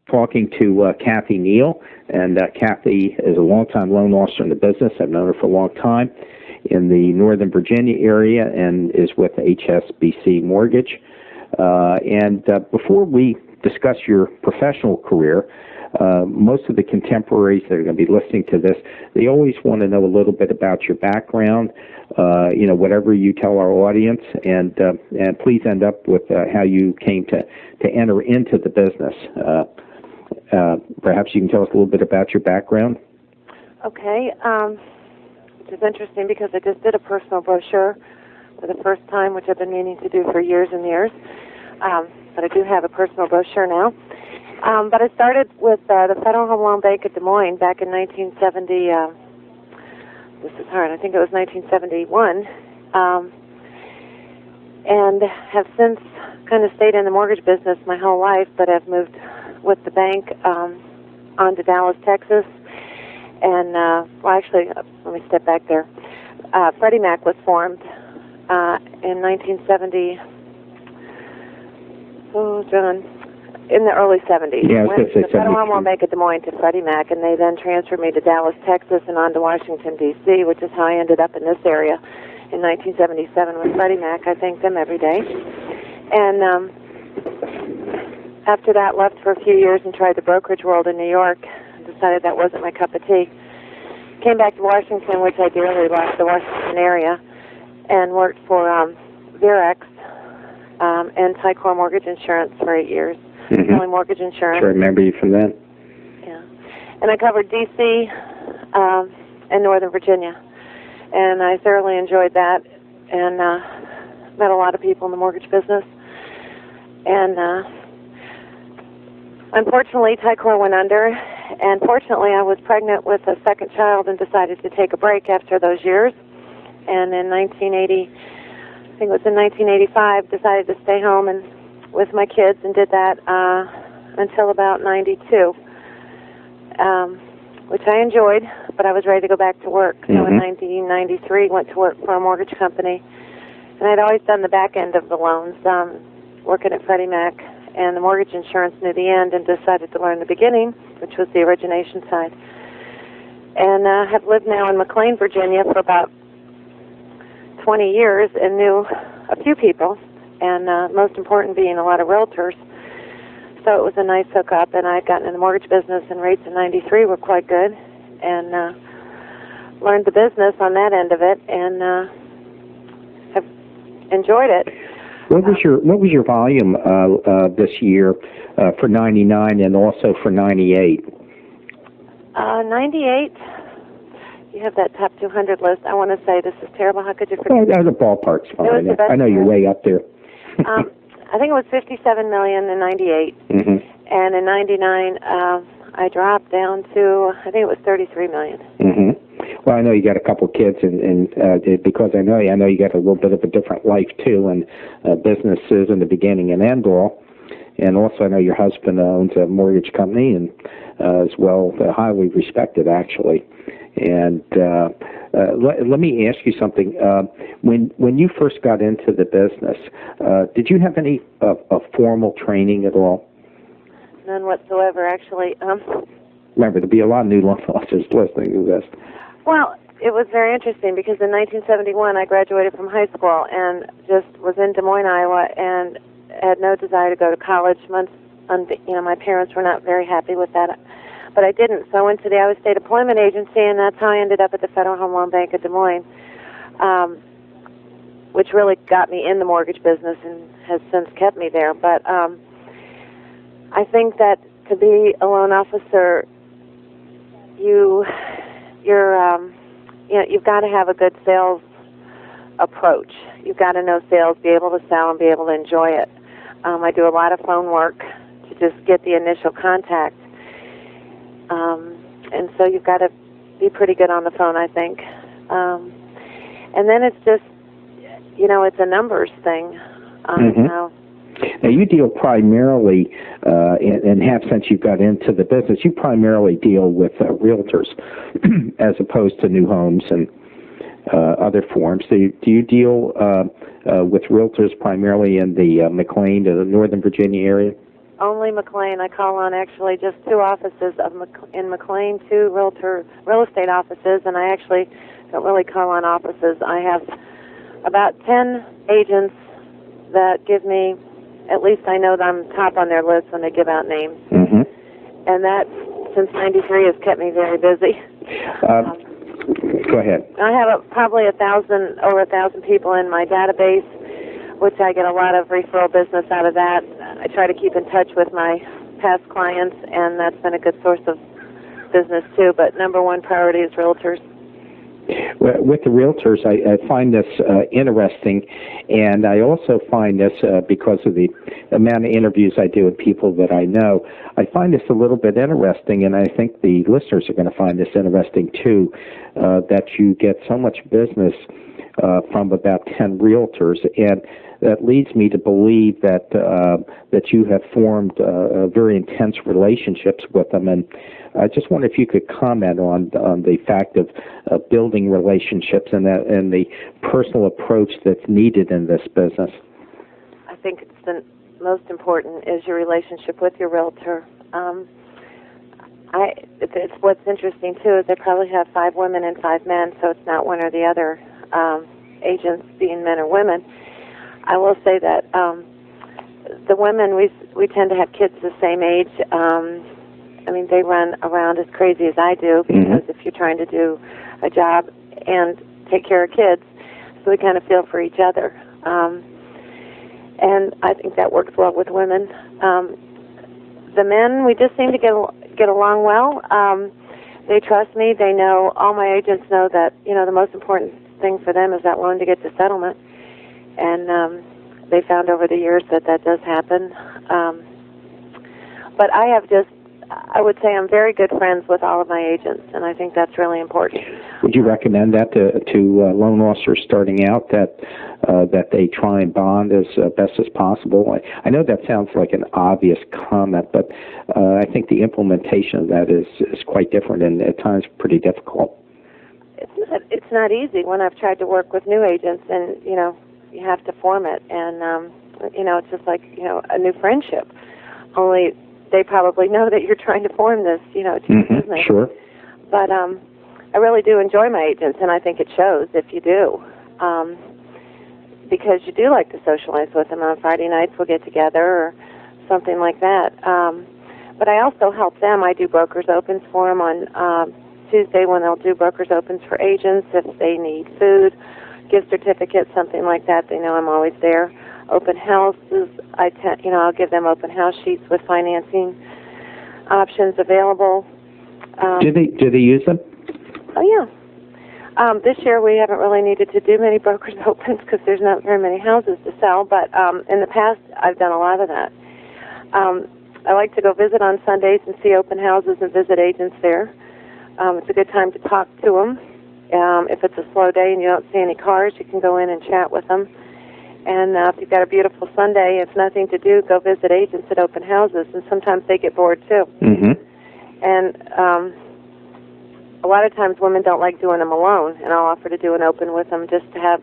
talking to Kathy Neal, and Kathy is a longtime loan officer in the business. I've known her for a long time in the Northern Virginia area and is with HSBC Mortgage. Before we discuss your professional career, most of the contemporaries that are going to be listening to this, they always want to know a little bit about your background, whatever you tell our audience, and please end up with how you came to enter into the business. Perhaps you can tell us a little bit about your background. Okay. Which is interesting because I just did a personal brochure for the first time, which I've been meaning to do for years and years. But I do have a personal brochure now. But I started with the Federal Home Loan Bank at Des Moines back in 1970. This is hard. I think it was 1971. And have since kind of stayed in the mortgage business my whole life, but I've moved with the bank on to Dallas, Texas. And, let me step back there. Freddie Mac was formed in 1970. In the early 70s. Yeah, went to the Federal Home Loan Bank at Des Moines to Freddie Mac, and they then transferred me to Dallas, Texas, and on to Washington, D.C., which is how I ended up in this area in 1977 with Freddie Mac. I thank them every day. And after that, left for a few years and tried the brokerage world in New York. Decided that wasn't my cup of tea. Came back to Washington, which I dearly loved, the Washington area, and worked for Virex and Tycor Mortgage Insurance for 8 years. Mm-hmm. Only mortgage insurance. Sure, I remember you from that. Yeah. And I covered D.C. And Northern Virginia. And I thoroughly enjoyed that and met a lot of people in the mortgage business. And unfortunately, Tycor went under. And fortunately, I was pregnant with a second child and decided to take a break after those years. And in 1980, I think it was in 1985, decided to stay home and with my kids and did that until about 92, which I enjoyed, but I was ready to go back to work. So in 1993, went to work for a mortgage company, and I'd always done the back end of the loans, working at Freddie Mac, and the mortgage insurance knew the end and decided to learn the beginning, which was the origination side. And have lived now in McLean, Virginia for about 20 years and knew a few people, and most important being a lot of realtors. So it was a nice hookup, and I had gotten in the mortgage business, and rates in 93 were quite good, and learned the business on that end of it, and have enjoyed it. What was your volume this year for 99 and also for 98? 98. You have that top 200 list. I want to say this is terrible. How could you forget? The ballpark's fine. I know you're way up there. I think it was 57 million in 98, and in 99 I dropped down to, I think it was 33 million. Well, I know you got a couple kids, and because I know you got a little bit of a different life too, and businesses in the beginning and end all. And also, I know your husband owns a mortgage company, and as well, highly respected actually. And let me ask you something. When you first got into the business, did you have any formal training at all? None whatsoever, actually. Remember, there'll be a lot of new loan officers listening to this. Well, it was very interesting because in 1971 I graduated from high school and just was in Des Moines, Iowa, and had no desire to go to college. My parents were not very happy with that. But I didn't. So I went to the Iowa State Employment Agency, and that's how I ended up at the Federal Home Loan Bank of Des Moines, which really got me in the mortgage business and has since kept me there. But I think that to be a loan officer, you've got to have a good sales approach. You've got to know sales, be able to sell, and be able to enjoy it. I do a lot of phone work to just get the initial contact. And so you've got to be pretty good on the phone, I think. And then it's just, it's a numbers thing. Now, you deal primarily, and have since you got into the business, you primarily deal with realtors as opposed to new homes and other forms. Do you deal with realtors primarily in the McLean, the Northern Virginia area? only McLean. I call on actually just two offices in McLean, two real estate offices, and I actually don't really call on offices. I have about 10 agents that give me, at least I know that I'm top on their list when they give out names. Mm-hmm. And that, since '93, has kept me very busy. Go ahead. I have probably over 1,000 people in my database, which I get a lot of referral business out of that. I try to keep in touch with my past clients, and that's been a good source of business too. But number one priority is realtors. With the realtors, I find this interesting, and I also find this because of the amount of interviews I do with people that I know. I find this a little bit interesting, and I think the listeners are going to find this interesting too, that you get so much business from about 10 realtors, and that leads me to believe that that you have formed very intense relationships with them. And I just wonder if you could comment on the fact of building relationships and the personal approach that's needed in this business. I think it's the most important is your relationship with your realtor. It's what's interesting too is they probably have 5 women and 5 men, so it's not one or the other. Agents being men or women. I will say that the women, we tend to have kids the same age. I mean, they run around as crazy as I do because if you're trying to do a job and take care of kids, so we kind of feel for each other. And I think that works well with women. The men, we just seem to get along well. They trust me. They know, all my agents know that, the most important thing for them is that loan to get to settlement. And they found over the years that does happen. But I would say I'm very good friends with all of my agents, and I think that's really important. Would you recommend that to loan officers starting out, that they try and bond as best as possible? I know that sounds like an obvious comment, but I think the implementation of that is quite different and at times pretty difficult. It's not easy when I've tried to work with new agents, and you have to form it, and it's just like a new friendship. Only they probably know that you're trying to form this, business. Sure. But I really do enjoy my agents, and I think it shows if you do, because you do like to socialize with them. On Friday nights we'll get together or something like that. But I also help them. I do brokers opens for them on Tuesday when they'll do brokers opens for agents if they need food, gift certificates, something like that. They know I'm always there. Open houses, I'll give them open house sheets with financing options available. Do they use them? Oh yeah. This year we haven't really needed to do many brokers opens because there's not very many houses to sell. But in the past I've done a lot of that. I like to go visit on Sundays and see open houses and visit agents there. It's a good time to talk to them. If it's a slow day and you don't see any cars, you can go in and chat with them. And if you've got a beautiful Sunday, if nothing to do, go visit agents at open houses. And sometimes they get bored too. And a lot of times women don't like doing them alone, and I'll offer to do an open with them just to have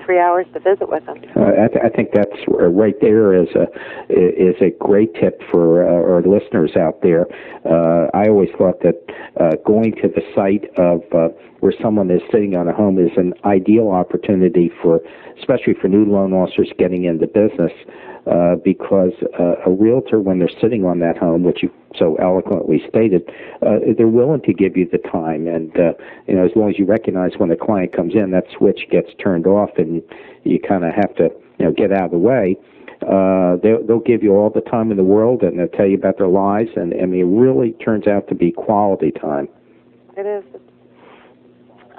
3 hours to visit with them. I think that's right there is a great tip for our listeners out there. I always thought that going to the site of where someone is sitting on a home is an ideal opportunity especially for new loan officers getting into business, because a realtor, when they're sitting on that home, which you so eloquently stated, they're willing to give you the time, and as long as you recognize when a client comes in, that switch gets turned off, and you kind of have to get out of the way. They'll give you all the time in the world, and they'll tell you about their lives, and I mean, it really turns out to be quality time. It is.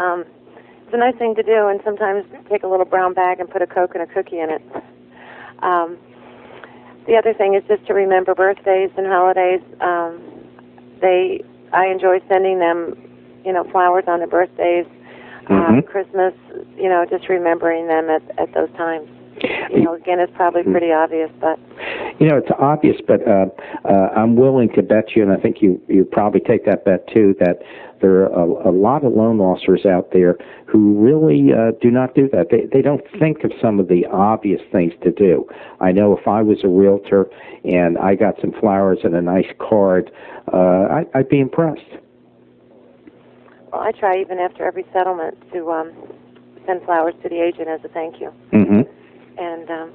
It's a nice thing to do, and sometimes take a little brown bag and put a Coke and a cookie in it. The other thing is just to remember birthdays and holidays. I enjoy sending them, flowers on their birthdays, Christmas, just remembering them at those times. Again, it's probably pretty obvious, but it's obvious, but I'm willing to bet you, and I think you probably take that bet too, that there are a lot of loan officers out there who really do not do that. They don't think of some of the obvious things to do. I know if I was a realtor and I got some flowers and a nice card, I'd be impressed. Well, I try even after every settlement to send flowers to the agent as a thank you. Mm-hmm. And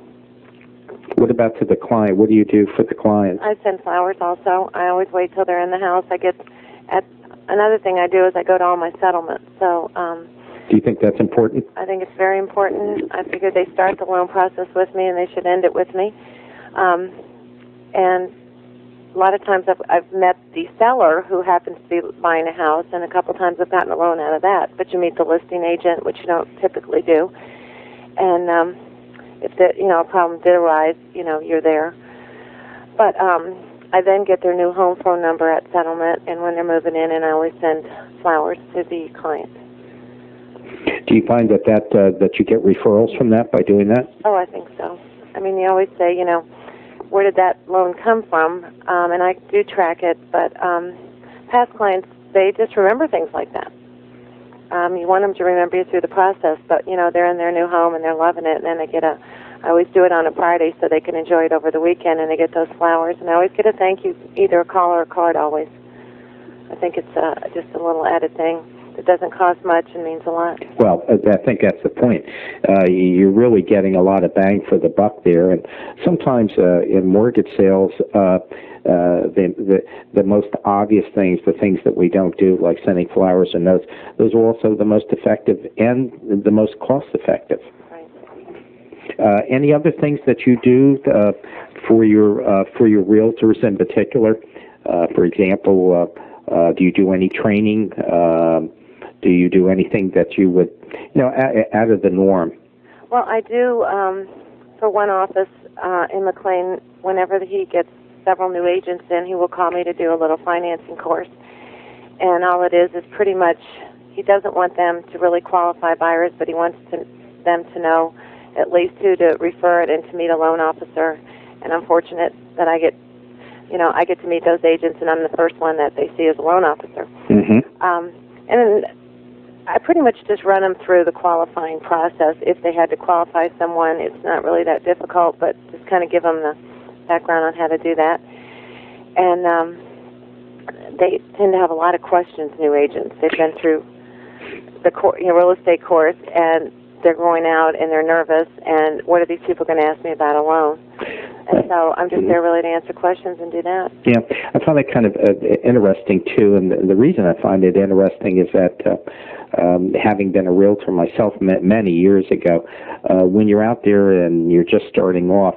what about to the client? What do you do for the client? I send flowers also. I always wait till they're in the house. Another thing I do is I go to all my settlements. So do you think that's important? I think it's very important. I figure they start the loan process with me and they should end it with me. And a lot of times I've met the seller who happens to be buying a house, and a couple times I've gotten a loan out of that. But you meet the listing agent, which you don't typically do. And if a problem did arise, you're there. But I then get their new home phone number at settlement, and when they're moving in, and I always send flowers to the client. Do you find that you get referrals from that by doing that? Oh, I think so. I mean, they always say, where did that loan come from? And I do track it, but past clients, they just remember things like that. You want them to remember you through the process, but, they're in their new home and they're loving it, and then I always do it on a Friday so they can enjoy it over the weekend, and they get those flowers, and I always get a thank you, either a call or a card always. I think it's just a little added thing. It doesn't cost much and means a lot. Well, I think that's the point. You're really getting a lot of bang for the buck there, and sometimes in mortgage sales, the most obvious things, the things that we don't do, like sending flowers and notes, those are also the most effective and the most cost-effective. Right. Any other things that you do for your realtors in particular? For example, do you do any training? Do you do anything that you would, out of the norm? Well, I do for one office in McLean. Whenever he gets several new agents in, he will call me to do a little financing course. And all it is pretty much, he doesn't want them to really qualify buyers, but he wants them to know at least who to refer it and to meet a loan officer. And I'm fortunate that I get to meet those agents, and I'm the first one that they see as a loan officer. Mm-hmm. And then I pretty much just run them through the qualifying process. If they had to qualify someone, it's not really that difficult, but just kind of give them the background on how to do that. And they tend to have a lot of questions, new agents. They've been through the real estate course, and they're going out, and they're nervous, and what are these people going to ask me about a loan? And so I'm just there really to answer questions and do that. Yeah, I find that kind of interesting, too, and the reason I find it interesting is that having been a realtor myself many years ago, when you're out there and you're just starting off,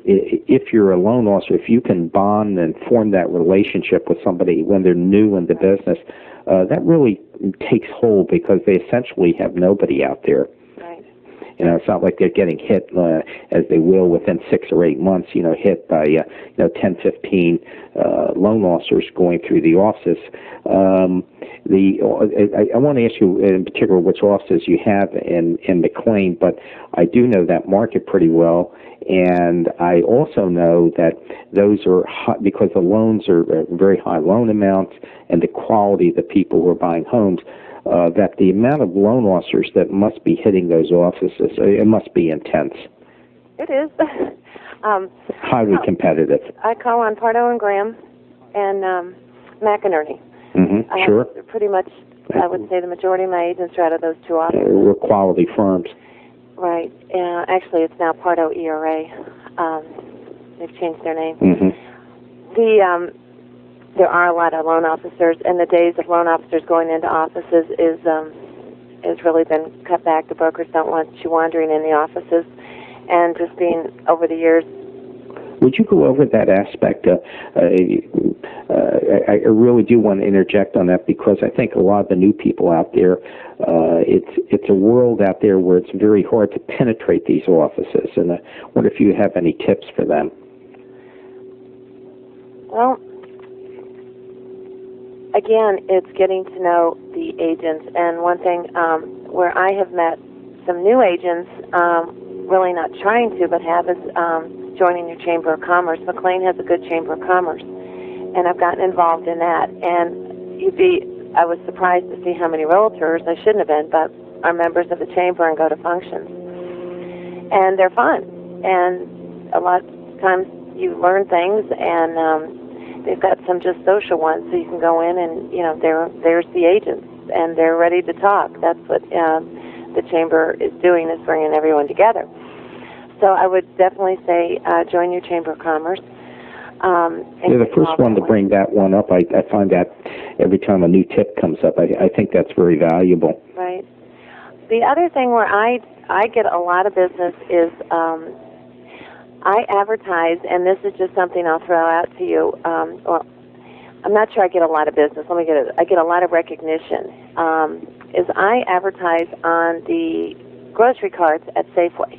if you're a loan officer, if you can bond and form that relationship with somebody when they're new in the business, that really takes hold because they essentially have nobody out there. Right. It's not like they're getting hit as they will within 6 or 8 months, hit by 10, 15 loan officers going through the offices. I want to ask you in particular which offices you have in McLean, but I do know that market pretty well, and I also know that those are high, because the loans are very high loan amounts and the quality of the people who are buying homes, that the amount of loan officers that must be hitting those offices, it must be intense. It is. Highly competitive. I call on Pardo and Graham and McInerney. Mm-hmm. Sure. Pretty much, I would say the majority of my agents are out of those two offices. We're quality firms. Right. Actually, it's now Pardo ERA. They've changed their name. Mm-hmm. There are a lot of loan officers, and the days of loan officers going into offices is really been cut back. The brokers don't want you wandering in the offices, and just being over the years. Would you go over that aspect? I really do want to interject on that because I think a lot of the new people out there, it's a world out there where it's very hard to penetrate these offices, and I wonder if you have any tips for them. Well, again, it's getting to know the agents, and one thing where I have met some new agents, really not trying to, but have is joining your Chamber of Commerce. McLean has a good Chamber of Commerce, and I've gotten involved in that. And I was surprised to see how many realtors, I shouldn't have been, but are members of the Chamber and go to functions. And they're fun. And a lot of times you learn things, and they've got some just social ones, so you can go in and, there's the agents, and they're ready to talk. That's what the Chamber is doing, is bringing everyone together. So I would definitely say join your Chamber of Commerce. You're the first one to bring that one up. I find that every time a new tip comes up, I think that's very valuable. Right. The other thing where I get a lot of business is I advertise, and this is just something I'll throw out to you. Well, I'm not sure I get a lot of business. I get a lot of recognition. Is I advertise on the grocery carts at Safeway.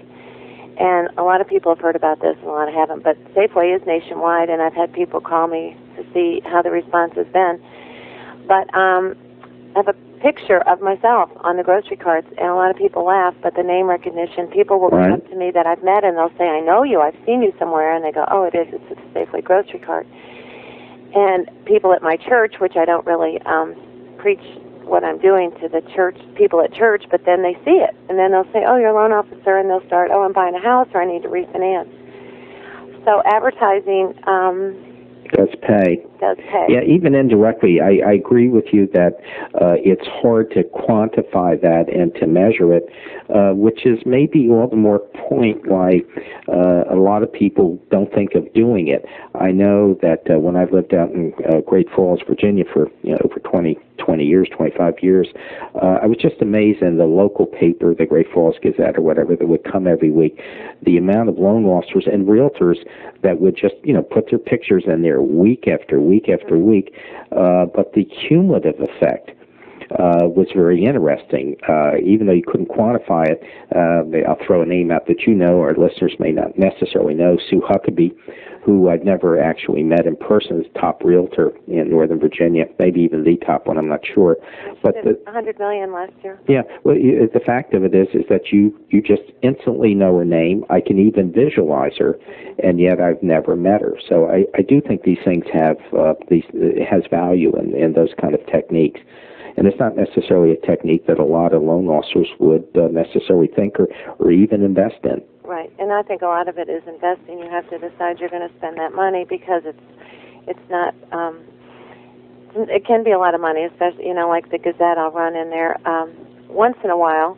And a lot of people have heard about this, and a lot haven't. But Safeway is nationwide, and I've had people call me to see how the response has been. But I have a picture of myself on the grocery carts, and a lot of people laugh, but the name recognition, people will come up to me that I've met, and they'll say, I know you, I've seen you somewhere, and they go, oh, it's a Safeway grocery cart. And people at my church, which I don't really preach what I'm doing to the church, people at church, but then they see it, and then they'll say, oh, you're a loan officer, and they'll start, oh, I'm buying a house, or I need to refinance. So advertising does pay. Does pay. Yeah, even indirectly, I agree with you that it's hard to quantify that and to measure it, which is maybe all the more point why a lot of people don't think of doing it. I know that when I've lived out in Great Falls, Virginia for over 20 years, 25 years, I was just amazed in the local paper, the Great Falls Gazette or whatever, that would come every week, the amount of loan officers and realtors that would just, put their pictures in there week after week after week. But the cumulative effect was very interesting. Even though you couldn't quantify it, I'll throw a name out that our listeners may not necessarily know, Sue Huckabee, who I've never actually met in person, is top realtor in Northern Virginia, maybe even the top one, I'm not sure. But $100 million last year. Yeah, well, the fact of it is that you just instantly know her name. I can even visualize her, and yet I've never met her. So I do think these things have it has value in those kind of techniques. And it's not necessarily a technique that a lot of loan officers would necessarily think or even invest in. Right, and I think a lot of it is investing. You have to decide you're going to spend that money because it's not. It can be a lot of money, especially like the Gazette. I'll run in there once in a while,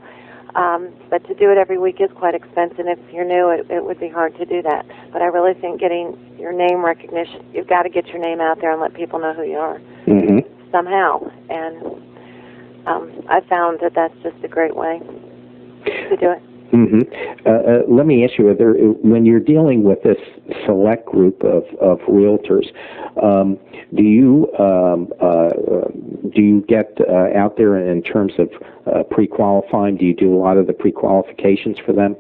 but to do it every week is quite expensive. If you're new, it would be hard to do that. But I really think getting your name recognition, you've got to get your name out there and let people know who you are somehow. And I found that that's just a great way to do it. Let me ask you, when you're dealing with this select group of realtors, do you get out there in terms of pre-qualifying? Do you do a lot of the pre-qualifications for them?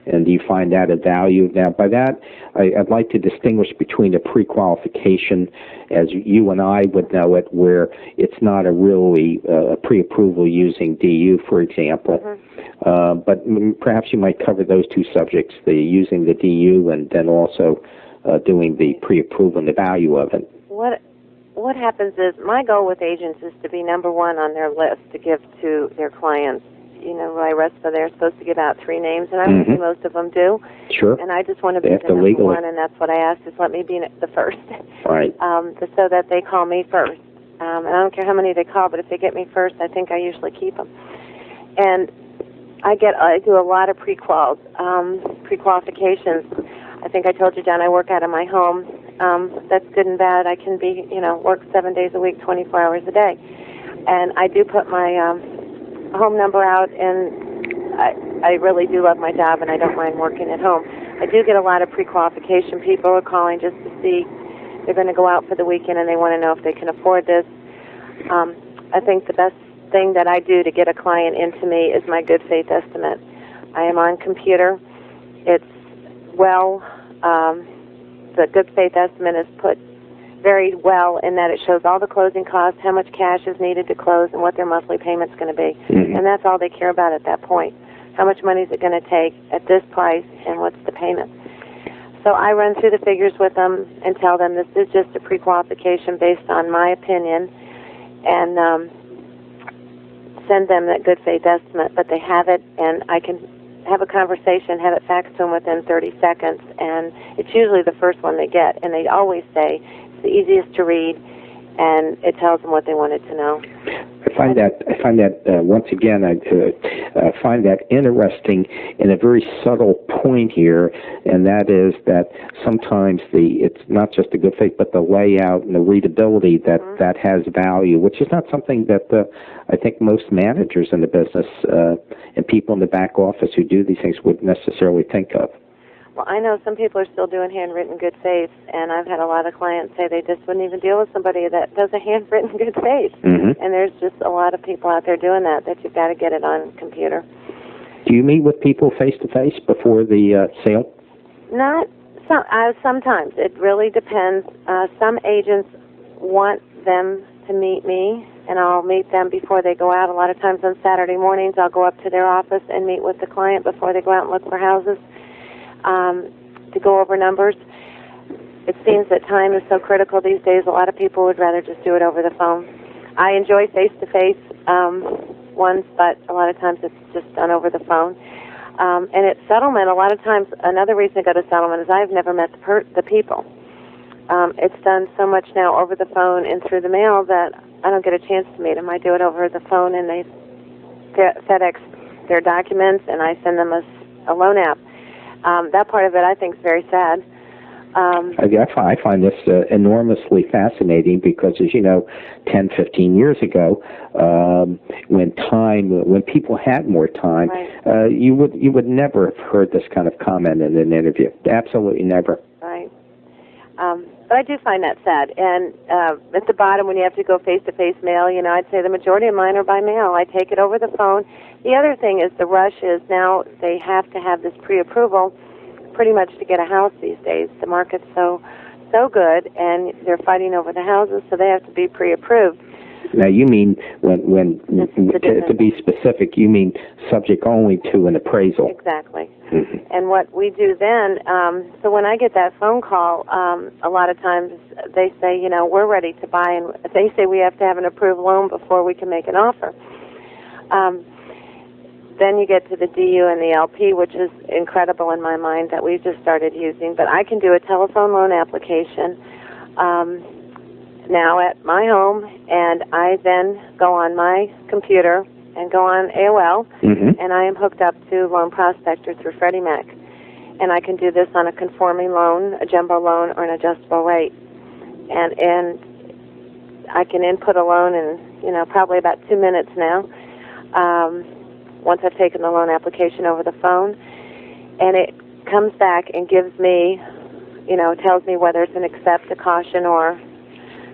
And do you find that of value? Now, by that, I'd like to distinguish between a pre-qualification, as you and I would know it, where it's not a really pre-approval using DU, for example. But perhaps you might cover those two subjects, the using the DU and then also doing the pre-approval and the value of it. What happens is, my goal with agents is to be number one on their list to give to their clients. They're supposed to give out 3 names, and I would say most of them do. Sure. And I just want to be the number one, and that's what I ask, is let me be the first. Right. So that they call me first. And I don't care how many they call, but if they get me first, I think I usually keep them. And I do a lot of pre-qualifications. I think I told you, John, I work out of my home. That's good and bad. I can be, work 7 days a week, 24 hours a day. And I do put my home number out, and I really do love my job, and I don't mind working at home. I do get a lot of pre-qualification. People are calling just to see they're going to go out for the weekend, and they want to know if they can afford this. I think the best thing that I do to get a client into me is my good faith estimate. I am on computer. It's the good faith estimate is put very well in that it shows all the closing costs, how much cash is needed to close, and what their monthly payment's going to be. And that's all they care about at that point. how much money is it going to take at this price, and what's the payment. So I run through the figures with them and tell them this is just a pre-qualification based on my opinion, and send them that good faith estimate, but they have it, and I can have a conversation, have it faxed to them within 30 seconds, and it's usually the first one they get, and they always say it's the easiest to read, and it tells them what they wanted to know. I find that once again, I find that interesting in a very subtle point here, and that is that sometimes it's not just the good faith, but the layout and the readability that has value, which is not something that I think most managers in the business and people in the back office who do these things would necessarily think of. Well, I know some people are still doing handwritten good faith, and I've had a lot of clients say they just wouldn't even deal with somebody that does a handwritten good faith. Mm-hmm. And there's just a lot of people out there doing that you've got to get it on computer. Do you meet with people face-to-face before the sale? Not sometimes. It really depends. Some agents want them to meet me, and I'll meet them before they go out. A lot of times on Saturday mornings, I'll go up to their office and meet with the client before they go out and look for houses. To go over numbers. It seems that time is so critical these days, a lot of people would rather just do it over the phone. I enjoy face-to-face ones, but a lot of times it's just done over the phone. And at settlement, a lot of times, another reason to go to settlement is I've never met the people. It's done so much now over the phone and through the mail that I don't get a chance to meet them. I do it over the phone, and they FedEx their documents, and I send them a loan app. That part of it, I think, is very sad. I find this enormously fascinating because, as you know, 10, 15 years ago, when people had more time, right. You would never have heard this kind of comment in an interview. Absolutely never. Right. But I do find that sad. And at the bottom, when you have to go face-to-face mail, I'd say the majority of mine are by mail. I take it over the phone. The other thing is the rush is now they have to have this pre-approval pretty much to get a house these days. The market's so good, and they're fighting over the houses, so they have to be pre-approved. Now, you mean, when to be specific, you mean subject only to an appraisal. Exactly. Mm-hmm. And what we do then, so when I get that phone call, a lot of times they say, we're ready to buy, and they say we have to have an approved loan before we can make an offer. Then you get to the DU and the LP, which is incredible in my mind that we've just started using. But I can do a telephone loan application now at my home, and I then go on my computer and go on AOL, mm-hmm. and I am hooked up to Loan Prospector through Freddie Mac. And I can do this on a conforming loan, a jumbo loan, or an adjustable rate. And I can input a loan in, probably about 2 minutes now. Once I've taken the loan application over the phone, and it comes back and gives me, tells me whether it's an accept, a caution, or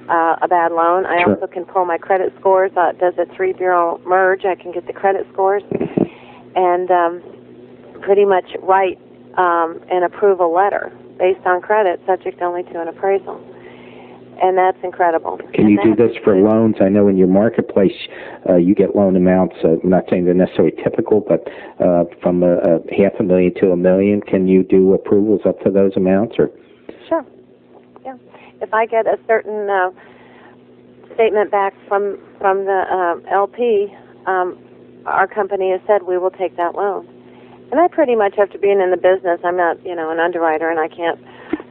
a bad loan. I Sure. also can pull my credit scores. It does a 3-bureau merge. I can get the credit scores and pretty much write an approval letter based on credit, subject only to an appraisal. And that's incredible. Can you do this for loans? I know in your marketplace you get loan amounts, I'm not saying they're necessarily typical, but from $500,000 to $1 million. Can you do approvals up to those amounts? Or? Sure. Yeah. If I get a certain statement back from the LP, our company has said we will take that loan. And I pretty much, after being in the business, I'm not, an underwriter, and I can't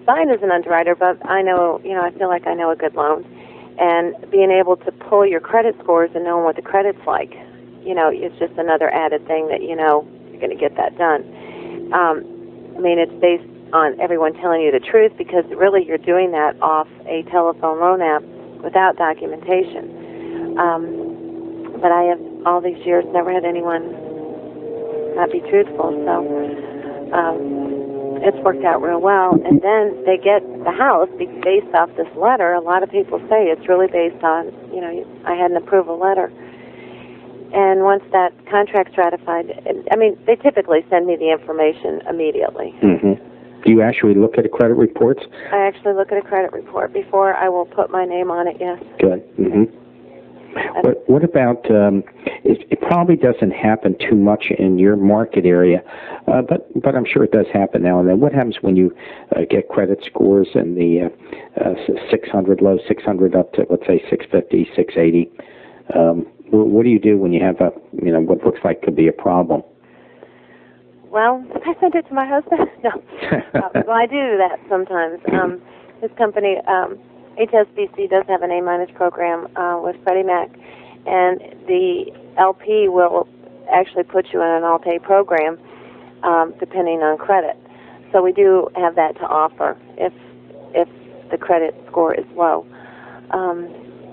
sign as an underwriter, but I know, I feel like I know a good loan. And being able to pull your credit scores and knowing what the credit's like, it's just another added thing that, you're going to get that done. It's based on everyone telling you the truth, because really you're doing that off a telephone loan app without documentation. But I have, all these years, never had anyone not be truthful, so it's worked out real well. And then they get the house based off this letter. A lot of people say it's really based on, I had an approval letter. And once that contract's ratified, they typically send me the information immediately. Mm-hmm. Do you actually look at the credit reports? I actually look at a credit report before I will put my name on it, yes. Good. Mm-hmm. What about, it probably doesn't happen too much in your market area, but I'm sure it does happen now and then. What happens when you get credit scores in the 600, low 600 up to, let's say, 650, 680? What do you do when you have what looks like could be a problem? Well, I send it to my husband. No. Well, I do that sometimes. His company, HSBC, does have an A- program with Freddie Mac, and the LP will actually put you in an alt-A program depending on credit. So we do have that to offer if the credit score is low.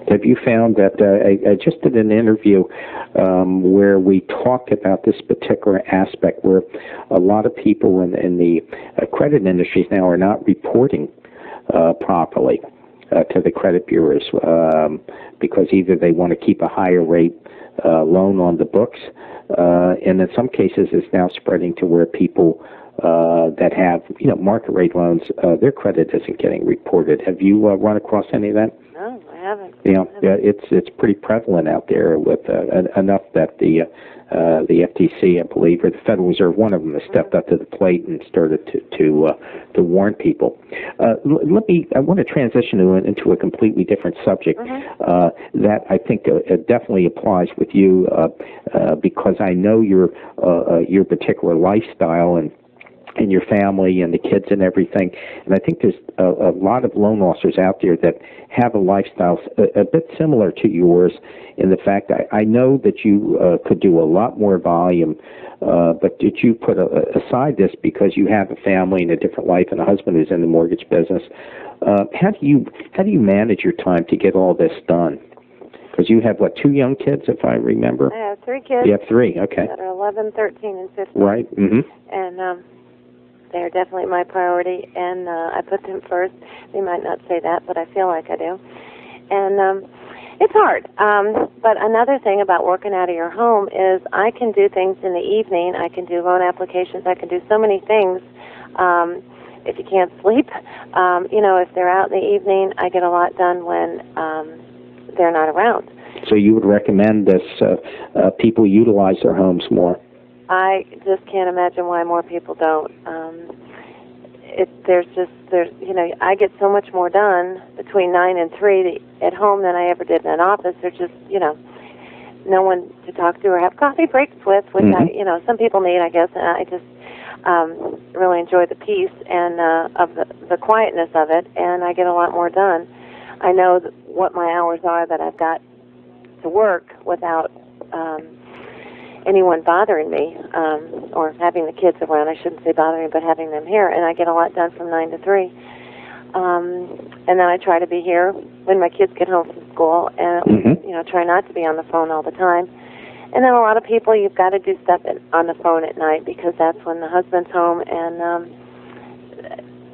Have you found that I just did an interview where we talked about this particular aspect where a lot of people in the credit industries now are not reporting properly to the credit bureaus because either they want to keep a higher rate loan on the books, and in some cases it's now spreading to where people that have market rate loans, their credit isn't getting reported. Have you run across any of that? No, I haven't. Yeah, it's pretty prevalent out there with enough that the FTC, I believe, or the Federal Reserve, one of them has stepped up to the plate and started to warn people. I want to transition into a completely different subject that I think definitely applies with you because I know your particular lifestyle and your family and the kids and everything. And I think there's a lot of loan officers out there that have a lifestyle a bit similar to yours in the fact I know that you could do a lot more volume, but did you put aside this because you have a family and a different life and a husband who's in the mortgage business? How do you manage your time to get all this done? Because you have, 2 young kids, if I remember? I have 3 kids. You have 3, okay. That are 11, 13, and 15. Right, And they're definitely my priority, and I put them first. They might not say that, but I feel like I do. And it's hard. But another thing about working out of your home is I can do things in the evening. I can do loan applications. I can do so many things. If you can't sleep, if they're out in the evening, I get a lot done when they're not around. So you would recommend this people utilize their homes more? I just can't imagine why more people don't. I get so much more done between 9 and 3 at home than I ever did in an office. There's just, no one to talk to or have coffee breaks with, which some people need, I guess. And I just really enjoy the peace and of the quietness of it, and I get a lot more done. I know what my hours are that I've got to work without anyone bothering me, or having the kids around. I shouldn't say bothering, but having them here, and I get a lot done from 9 to 3. And then I try to be here when my kids get home from school, and try not to be on the phone all the time. And then a lot of people, you've got to do stuff on the phone at night because that's when the husband's home, and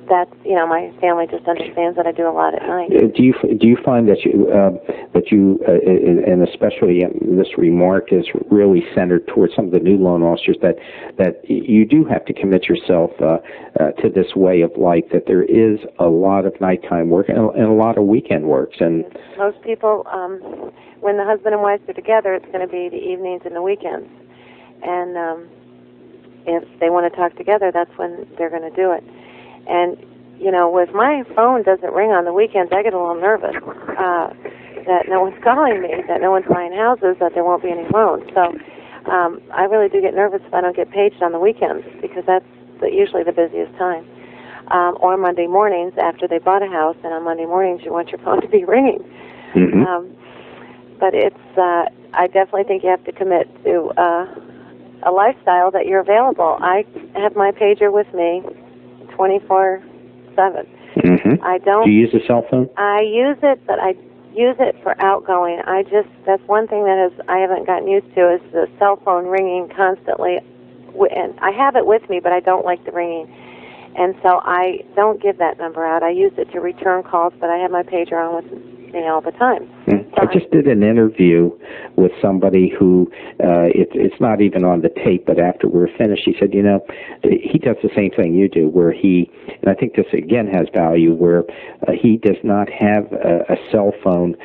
that's my family just understands that I do a lot at night. Do you find that you and especially this remark is really centered towards some of the new loan officers that you do have to commit yourself to this way of life, that there is a lot of nighttime work and a lot of weekend works, and most people when the husband and wife are together, it's going to be the evenings and the weekends, and if they want to talk together, that's when they're going to do it. And, if my phone doesn't ring on the weekends, I get a little nervous that no one's calling me, that no one's buying houses, that there won't be any loans. So I really do get nervous if I don't get paged on the weekends because that's usually the busiest time. Or Monday mornings after they bought a house, and on Monday mornings you want your phone to be ringing. But it's I definitely think you have to commit to a lifestyle that you're available. I have my pager with me 24/7. I don't. Do you use a cell phone? I use it, but I use it for outgoing. That's one thing that I haven't gotten used to is the cell phone ringing constantly. And I have it with me, but I don't like the ringing. And so I don't give that number out. I use it to return calls, but I have my pager on with me all the time. I just did an interview with somebody who, it's not even on the tape, but after we were finished, he said, he does the same thing you do, where and I think this again has value, where he does not have a cell phone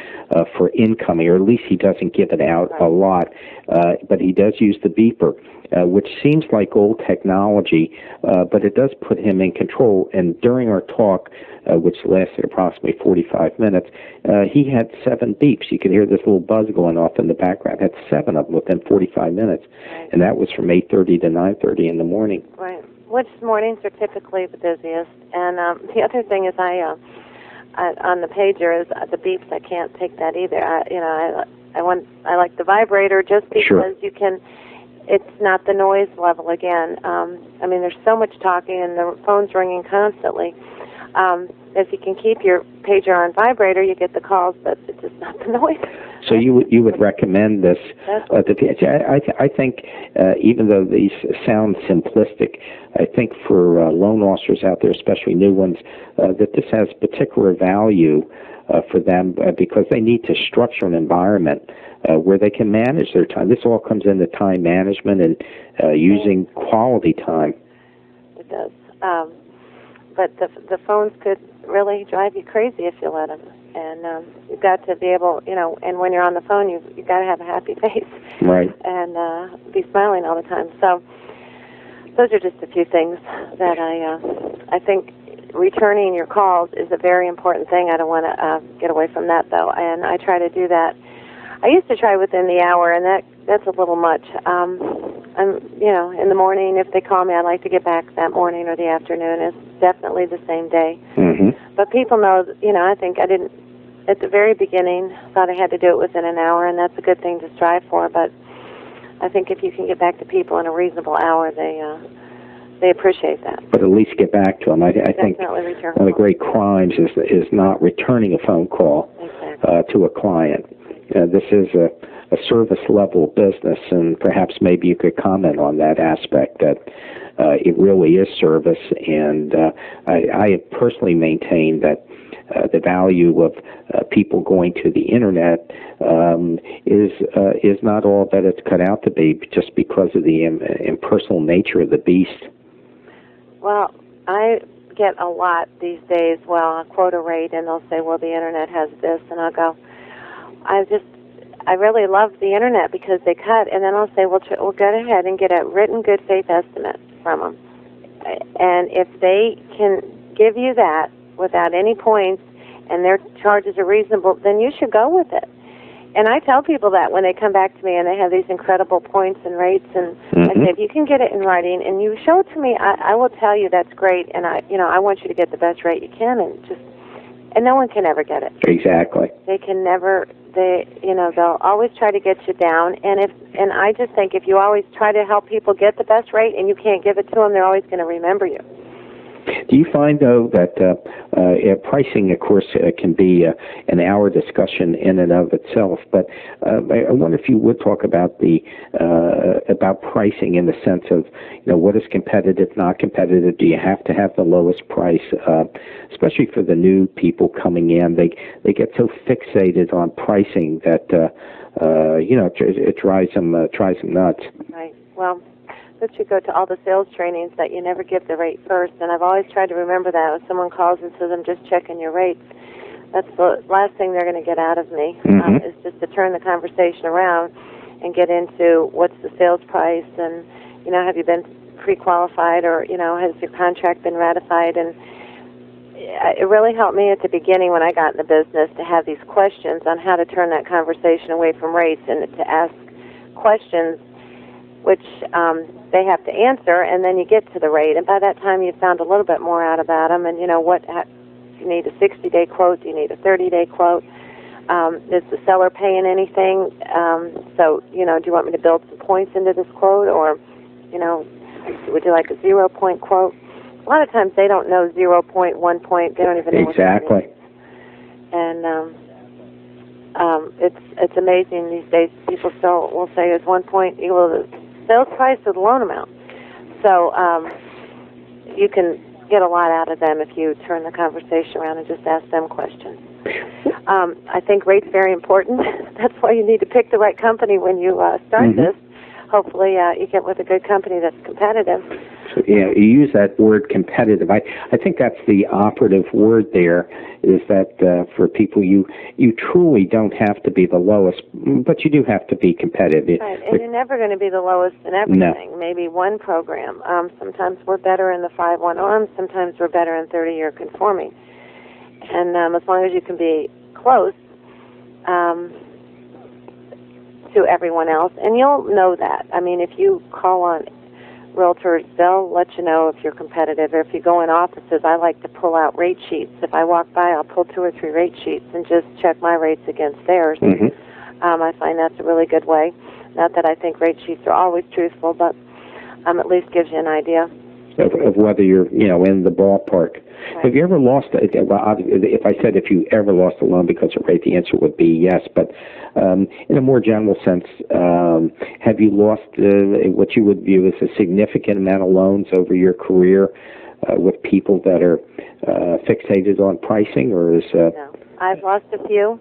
for incoming, or at least he doesn't give it out a lot, but he does use the beeper. Which seems like old technology, but it does put him in control. And during our talk, which lasted approximately 45 minutes, he had 7 beeps. You could hear this little buzz going off in the background. Had 7 of them within 45 minutes, and that was from 8:30 to 9:30 in the morning. Right. Which mornings are typically the busiest. And the other thing is, on the pager is the beeps. I can't take that either. I like the vibrator just because you can. It's not the noise level again. There's so much talking and the phone's ringing constantly. If you can keep your pager on vibrator, you get the calls, but it's just not the noise. So you would recommend this? I think even though these sound simplistic, I think for loan officers out there, especially new ones, that this has particular value for them because they need to structure an environment where they can manage their time. This all comes into time management and using quality time. It does. But the phones could really drive you crazy if you let them. And you've got to be able, and when you're on the phone, you've got to have a happy face. Right. And be smiling all the time. So those are just a few things that I think returning your calls is a very important thing. I don't want to get away from that, though. And I try to do that. I used to try within the hour, and that's a little much. In the morning, if they call me, I like to get back that morning or the afternoon. It's definitely the same day. Mm-hmm. But people know, I think I didn't, at the very beginning, thought I had to do it within an hour, and that's a good thing to strive for. But I think if you can get back to people in a reasonable hour, they appreciate that. But at least get back to them. I think one of the great crimes is not returning a phone call to a client. This is a service-level business, and perhaps maybe you could comment on that aspect, that it really is service. And I have personally maintained that the value of people going to the Internet is not all that it's cut out to be, just because of the impersonal nature of the beast. Well, I get a lot these days, I'll quote a rate, and they'll say, well, the Internet has this, and I'll go, I really love the Internet because they cut, and then I'll say, well, go ahead and get a written good faith estimate from them. And if they can give you that without any points and their charges are reasonable, then you should go with it. And I tell people that when they come back to me and they have these incredible points and rates, and I say, if you can get it in writing and you show it to me, I will tell you that's great, and I want you to get the best rate you can, and no one can ever get it. Exactly. They can never. They'll always try to get you down, and I just think if you always try to help people get the best rate and you can't give it to them, they're always going to remember you. Do you find, though, that pricing, of course, can be an hour discussion in and of itself, but I wonder if you would talk about about pricing in the sense of, what is competitive, not competitive? Do you have to have the lowest price? Especially for the new people coming in, they get so fixated on pricing that it drives them nuts. Right. Well, that should go to all the sales trainings, that you never give the rate first. And I've always tried to remember that when someone calls and says, I'm just checking your rates, that's the last thing they're going to get out of me, is just to turn the conversation around and get into what's the sales price, and, have you been pre-qualified, or, has your contract been ratified? And it really helped me at the beginning when I got in the business to have these questions on how to turn that conversation away from rates and to ask questions which they have to answer, and then you get to the rate. And by that time, you've found a little bit more out about them. And, do you need a 60-day quote? Do you need a 30-day quote? Is the seller paying anything? Do you want me to build some points into this quote? Or, would you like a 0-point quote? A lot of times they don't know 0 point, 1 point. They don't even know exactly. What that is. And it's amazing these days. People still will say, is 1 point equal to the sales price or the loan amount? So you can get a lot out of them if you turn the conversation around and just ask them questions. I think rate's very important. That's why you need to pick the right company when you start this. Hopefully you get with a good company that's competitive. So, yeah, you use that word competitive. I think that's the operative word there, is that for people, you truly don't have to be the lowest, but you do have to be competitive. Right, and you're never going to be the lowest in everything. No. Maybe one program. Sometimes we're better in the 5-1 arms, sometimes we're better in 30-year conforming. And as long as you can be close to everyone else, and you'll know that. I mean, if you call on realtors, they'll let you know if you're competitive. Or if you go in offices, I like to pull out rate sheets. If I walk by, I'll pull 2 or 3 rate sheets and just check my rates against theirs. I find that's a really good way. Not that I think rate sheets are always truthful, but at least gives you an idea of whether you're, in the ballpark. Right. Have you ever lost, if I said if you ever lost a loan because of rate, the answer would be yes. But in a more general sense, have you lost what you would view as a significant amount of loans over your career with people that are fixated on pricing? Or is No, I've lost a few,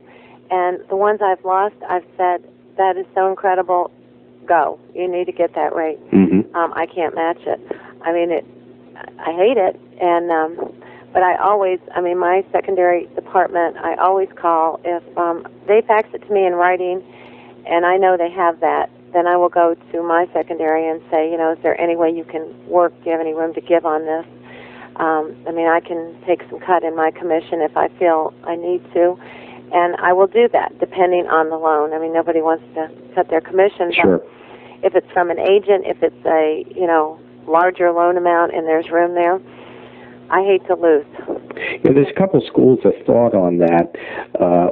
and the ones I've lost, I've said, that is so incredible, go. You need to get that rate. I can't match it. I mean, I hate it, and but I always, my secondary department, I always call. If they fax it to me in writing, and I know they have that, then I will go to my secondary and say, is there any way you can work? Do you have any room to give on this? I can take some cut in my commission if I feel I need to, and I will do that depending on the loan. Nobody wants to cut their commission. Sure. If it's from an agent, if it's a, larger loan amount and there's room there, I hate to lose. Yeah, there's a couple schools of thought on that,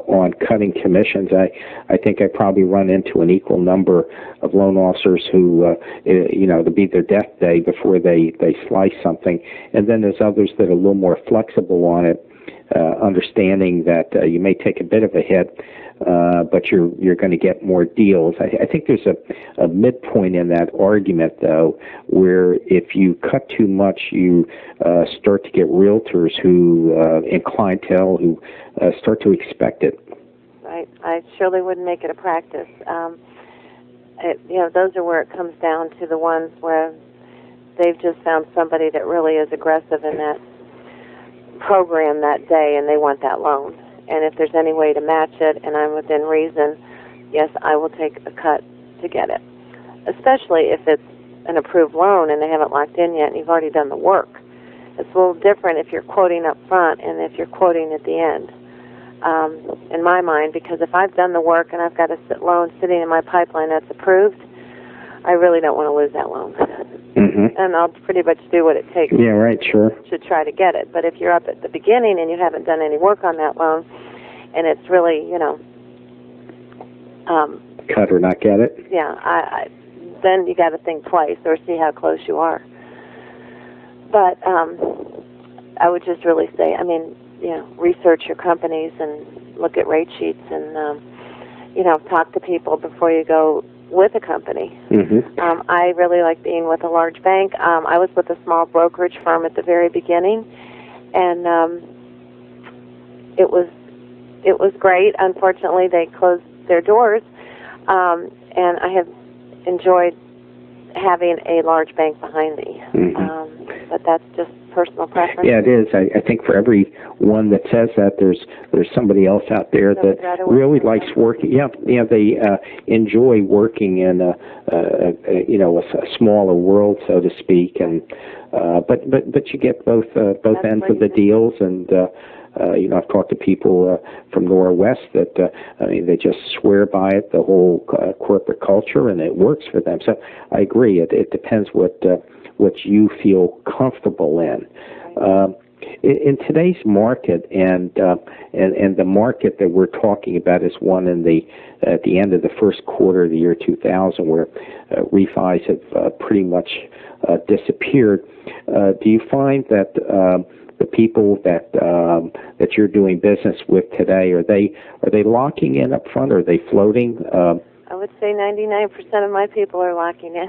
on cutting commissions. I think I probably run into an equal number of loan officers who, to be their death day before they slice something. And then there's others that are a little more flexible on it, understanding that you may take a bit of a hit, but you're going to get more deals. I think there's a midpoint in that argument, though, where if you cut too much, you start to get realtors who and clientele who start to expect it. Right. I surely wouldn't make it a practice. Those are where it comes down to the ones where they've just found somebody that really is aggressive in that program that day, and they want that loan. And if there's any way to match it, and I'm within reason, yes, I will take a cut to get it. Especially if it's an approved loan and they haven't locked in yet and you've already done the work. It's a little different if you're quoting up front and if you're quoting at the end, in my mind, because if I've done the work and I've got a loan sitting in my pipeline that's approved, I really don't want to lose that loan. And I'll pretty much do what it takes to try to get it. But if you're up at the beginning and you haven't done any work on that loan, and it's really, cut or not get it? Yeah, then you got to think twice or see how close you are. But I would just really say, research your companies and look at rate sheets and, talk to people before you go with a company. I really like being with a large bank. I was with a small brokerage firm at the very beginning, and it was great. Unfortunately, they closed their doors, and I have enjoyed having a large bank behind me. But that's just personal preference. Yeah, it is. I think for every one that says that, there's somebody else out there that really likes working. Yeah, they enjoy working in a smaller world, so to speak. And but you get both ends of the deals. And I've talked to people from Norwest that they just swear by it, the whole corporate culture, and it works for them. So I agree. It depends what you feel comfortable in. In today's market, and the market that we're talking about is one at the end of the first quarter of the year 2000, where refis have pretty much disappeared. Do you find that the people that you're doing business with today, are they locking in up front, or are they floating? I would say 99% of my people are locking in.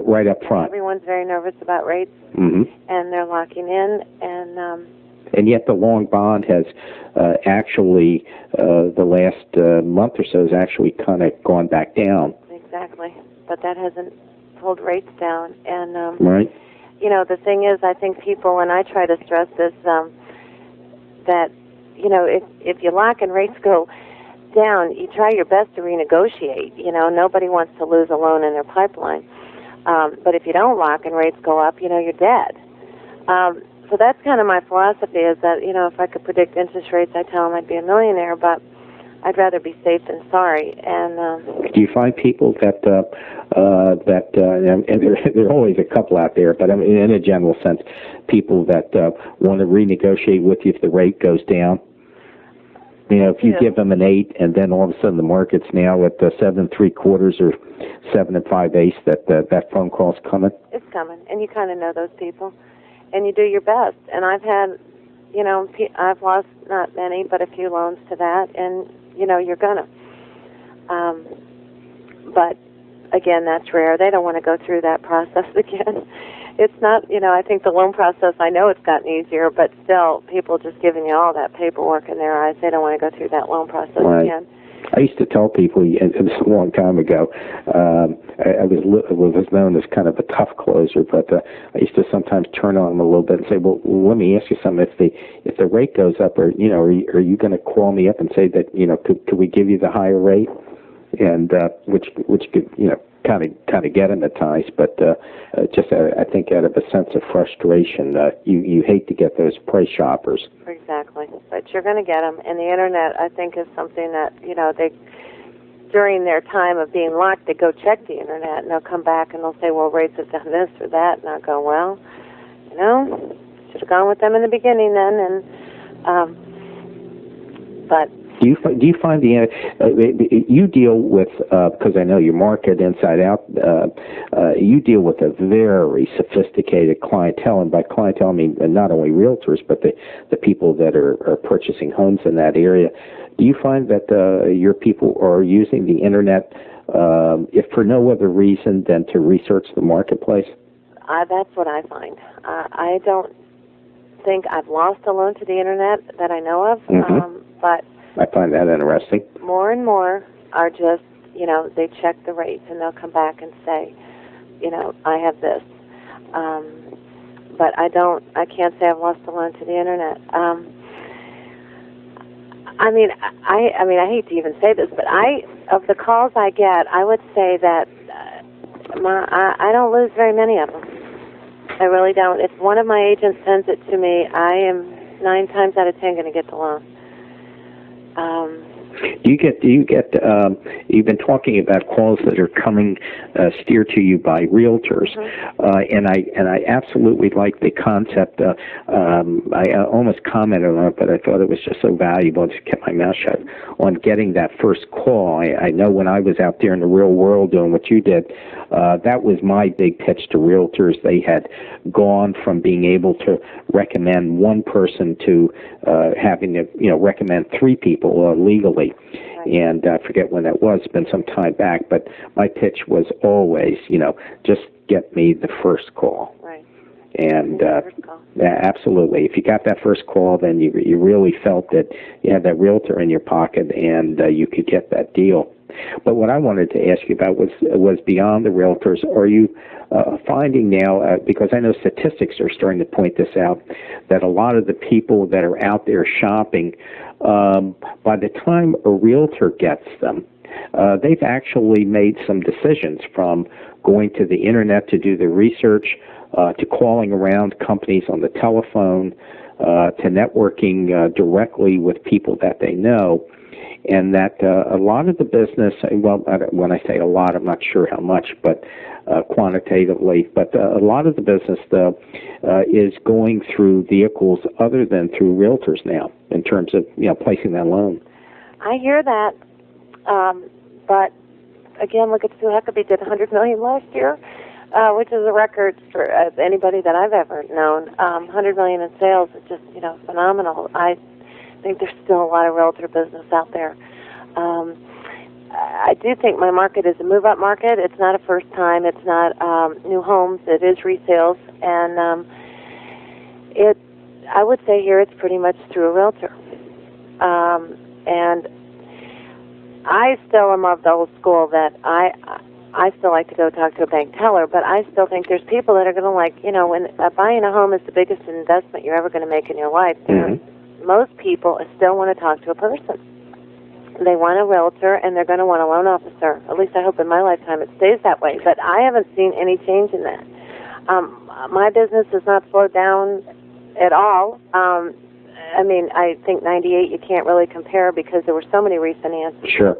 Right up front. Everyone's very nervous about rates, and they're locking in. And And yet the long bond has actually, the last month or so, has actually kind of gone back down. Exactly. But that hasn't pulled rates down. And, right. You know, the thing is, I think people, and I try to stress this, that, you know, if you lock and rates go down, you try your best to renegotiate. You know, nobody wants to lose a loan in their pipeline. But if you don't lock and rates go up, you know, you're dead. So that's kind of my philosophy, is that, you know, if I could predict interest rates, I'd tell them I'd be a millionaire, but I'd rather be safe than sorry. And do you find people that and there are always a couple out there, but I mean, in a general sense, people that want to renegotiate with you if the rate goes down? You know, if you give them an 8, and then all of a sudden the market's now at 7 3/4 or 7 5/8, that phone call's coming. It's coming, and you kind of know those people, and you do your best. And I've had, you know, I've lost not many, but a few loans to that, and you know, you're gonna. But again, that's rare. They don't want to go through that process again. It's not, you know, I think the loan process, I know it's gotten easier, but still, people just giving you all that paperwork in their eyes, they don't want to go through that loan process again. I used to tell people, and it was a long time ago, I was known as kind of a tough closer, but I used to sometimes turn on them a little bit and say, well, let me ask you something. If the rate goes up, or you know, are you going to call me up and say that, you know, could we give you the higher rate? And which could, you know, kind of get them at times, but just I think out of a sense of frustration, you hate to get those price shoppers. Exactly, but you're going to get them. And the internet, I think, is something that, you know, they, during their time of being locked, they go check the internet, and they'll come back and they'll say, well, rates have done this or that, and I'll go, well, you know, should have gone with them in the beginning then. And but. Do you find you deal with, because I know your market inside out, you deal with a very sophisticated clientele, and by clientele I mean not only realtors but the people that are purchasing homes in that area. Do you find that your people are using the internet, if for no other reason than to research the marketplace? That's what I find. I don't think I've lost a loan to the internet that I know of, but I find that interesting. More and more are just, you know, they check the rates and they'll come back and say, you know, I have this. But I can't say I've lost a loan to the internet. I mean, I hate to even say this, but of the calls I get, I would say that I don't lose very many of them. I really don't. If one of my agents sends it to me, I am 9 times out of 10 going to get the loan. You get you've been talking about calls that are coming steered to you by realtors, and I absolutely like the concept. I almost commented on it, but I thought it was just so valuable, I just kept my mouth shut on getting that first call. I know when I was out there in the real world doing what you did, that was my big pitch to realtors. They had gone from being able to recommend one person to having to, you know, recommend 3 people legally. And I forget when that was. It's been some time back, but my pitch was always, you know, just get me the first call. Right. And absolutely, if you got that first call, then you really felt that you had that realtor in your pocket, and you could get that deal. But what I wanted to ask you about was beyond the realtors. Are you finding now, because I know statistics are starting to point this out, that a lot of the people that are out there shopping, by the time a realtor gets them, they've actually made some decisions, from going to the internet to do the research, to calling around companies on the telephone, to networking directly with people that they know. And that a lot of the business, well, when I say a lot, I'm not sure how much, but quantitatively, but a lot of the business, though, is going through vehicles other than through realtors now, in terms of, you know, placing that loan. I hear that, but again, look at Sue Huckabee did $100 million last year, which is a record for anybody that I've ever known. $100 million in sales is just, you know, phenomenal. I think there's still a lot of realtor business out there. I do think my market is a move-up market. It's not a first time. It's not new homes. It is resales, and I would say here it's pretty much through a realtor. And I still am of the old school that I still like to go talk to a bank teller, but I still think there's people that are going to when buying a home is the biggest investment you're ever going to make in your life. Most people still want to talk to a person. They want a realtor, and they're going to want a loan officer. At least I hope in my lifetime it stays that way. But I haven't seen any change in that. My business has not slowed down at all. I think 98 you can't really compare because there were so many refinances. Sure.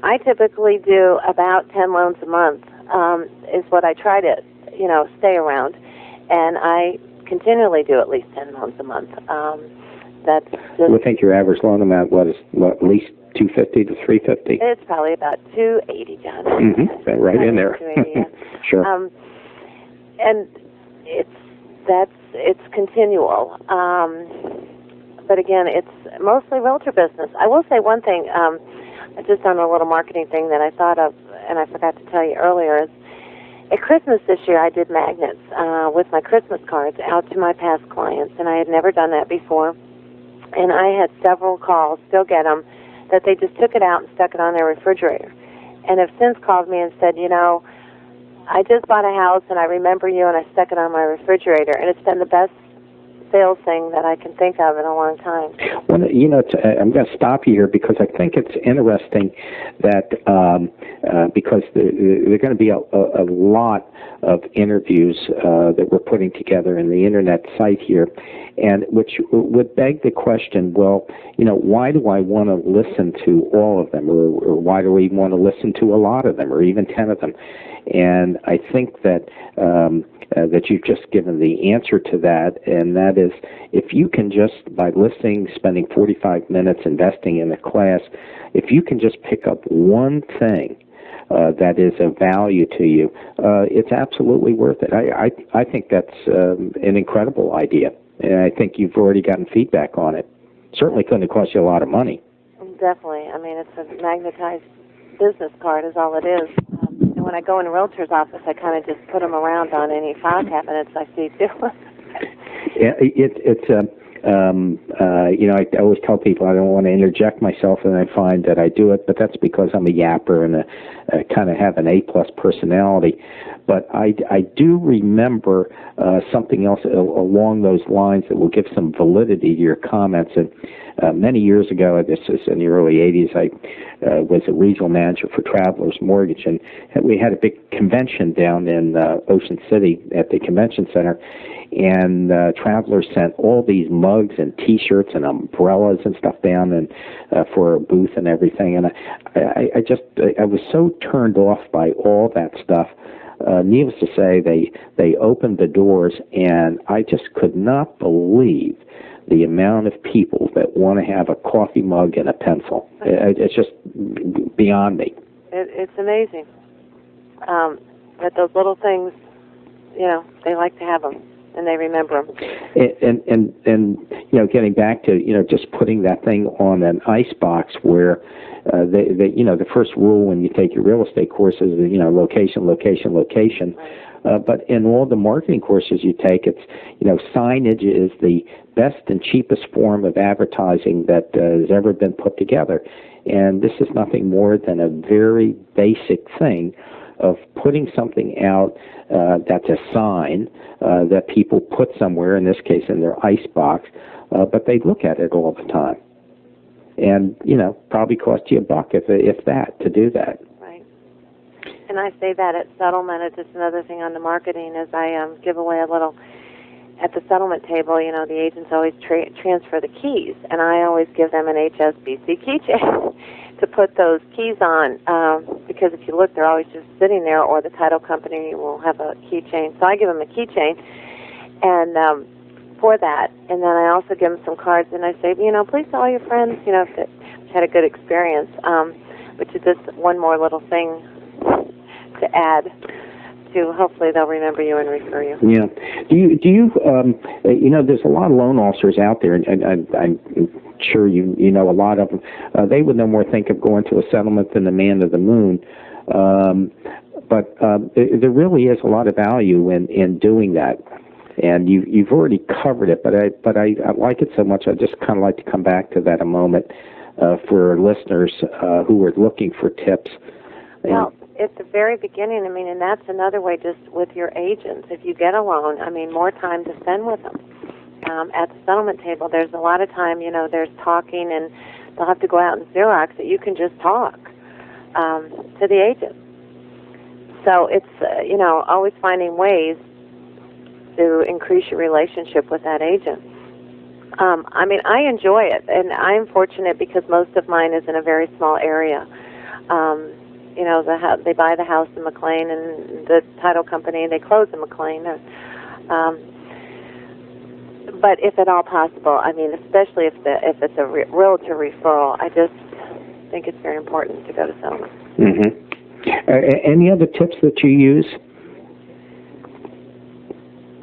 I typically do about 10 loans a month is what I try to, stay around. And I continually do at least 10 loans a month. That's just, I think your average loan amount at least 250 to 350. It's probably about 280, John. Right in there. 280, yeah. Sure. And it's continual. But again, it's mostly realtor business. I will say one thing. I just done a little marketing thing that I thought of, and I forgot to tell you earlier. Is at Christmas this year, I did magnets with my Christmas cards out to my past clients, and I had never done that before. And I had several calls, still get them, that they just took it out and stuck it on their refrigerator. And have since called me and said, I just bought a house and I remember you and I stuck it on my refrigerator. And it's been the best sales thing that I can think of in a long time. Well, I'm going to stop you here because I think it's interesting that because there are going to be a lot of interviews that we're putting together in the internet site here, and which would beg the question, well, why do I want to listen to all of them, or why do we want to listen to a lot of them, or even 10 of them? And I think that that you've just given the answer to that, and that is if you can just, by listening, spending 45 minutes investing in a class, if you can just pick up one thing that is of value to you, it's absolutely worth it. I think that's an incredible idea, and I think you've already gotten feedback on it. Certainly couldn't have cost you a lot of money. Definitely. I mean, it's a magnetized business card is all it is. And when I go in a realtor's office, I kind of just put them around on any file cabinets I see, too. I always tell people I don't want to interject myself, and I find that I do it, but that's because I'm a yapper and kind of have an A-plus personality. But I do remember something else along those lines that will give some validity to your comments. And many years ago, this is in the early 80s, I was a regional manager for Travelers Mortgage, and we had a big convention down in Ocean City at the convention center. And Travelers sent all these mugs and T-shirts and umbrellas and stuff down and for a booth and everything. And I was so turned off by all that stuff. Needless to say, they opened the doors, and I just could not believe the amount of people that want to have a coffee mug and a pencil. It's just beyond me. It's amazing that those little things, they like to have them. And they remember them. And getting back to just putting that thing on an ice box where the first rule when you take your real estate course is location, location, location. Right. But in all the marketing courses you take, it's signage is the best and cheapest form of advertising that has ever been put together, and this is nothing more than a very basic thing of putting something out that's a sign that people put somewhere, in this case in their ice box, but they look at it all the time. And, probably cost you $1 if that, to do that. Right. And I say that at settlement. It's just another thing on the marketing is I give away a little, at the settlement table, the agents always transfer the keys, and I always give them an HSBC keychain to put those keys on, because if you look, they're always just sitting there, or the title company will have a keychain. So I give them a keychain, and for that, and then I also give them some cards, and I say, please tell all your friends, if they had a good experience, which is just one more little thing to add to. Hopefully they'll remember you and refer you. Yeah. Do you there's a lot of loan officers out there, and I'm sure you know a lot of them. They would no more think of going to a settlement than the man of the moon. But there really is a lot of value in doing that. And you've already covered it, but I like it so much. I just kind of like to come back to that a moment for listeners who are looking for tips. Well, at the very beginning, I mean, and that's another way, just with your agents. If you get a loan, I mean, more time to spend with them. At the settlement table, there's a lot of time, there's talking, and they'll have to go out and Xerox that you can just talk to the agent. So it's, always finding ways to increase your relationship with that agent. I mean, I enjoy it, and I'm fortunate because most of mine is in a very small area. They buy the house in McLean, and the title company, they close in McLean. But if at all possible, I mean, especially if it's a realtor referral, I just think it's very important to go to settlement. Mm-hmm. Any other tips that you use?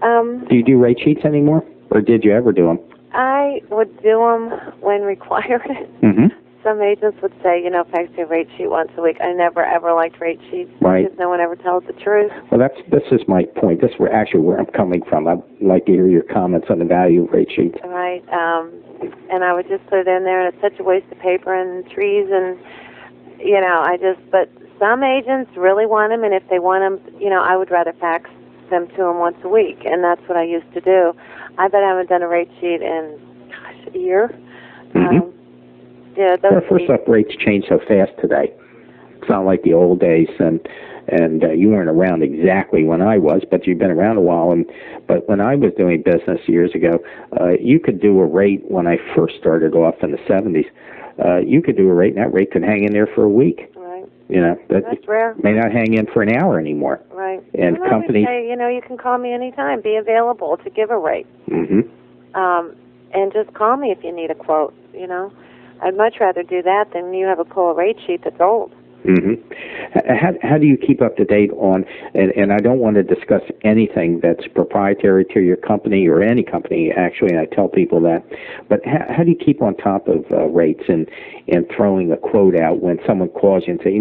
Do you do rate sheets anymore, or did you ever do them? I would do them when required. Mm-hmm. Some agents would say, fax me a rate sheet once a week. I never, ever liked rate sheets because no one ever tells the truth. Well, this is my point. This is where I'm coming from. I'd like to hear your comments on the value of rate sheets. Right. And I would just put it in there, and it's such a waste of paper and trees, and, but some agents really want them, and if they want them, I would rather fax them to them once a week, and that's what I used to do. I bet I haven't done a rate sheet in, a year. Mm-hmm. First off, rates change so fast today. It's not like the old days, and you weren't around exactly when I was, but you've been around a while. But when I was doing business years ago, you could do a rate when I first started off in the 70s. You could do a rate, and that rate could hang in there for a week. Right. That's rare. May not hang in for an hour anymore. Right. And companies, say, you can call me anytime. Be available to give a rate. Mm-hmm. And just call me if you need a quote. I'd much rather do that than you have a pull rate sheet that's old. Mm-hmm. How do you keep up to date on, and I don't want to discuss anything that's proprietary to your company or any company, actually, and I tell people that, but how do you keep on top of rates and throwing a quote out when someone calls you and say,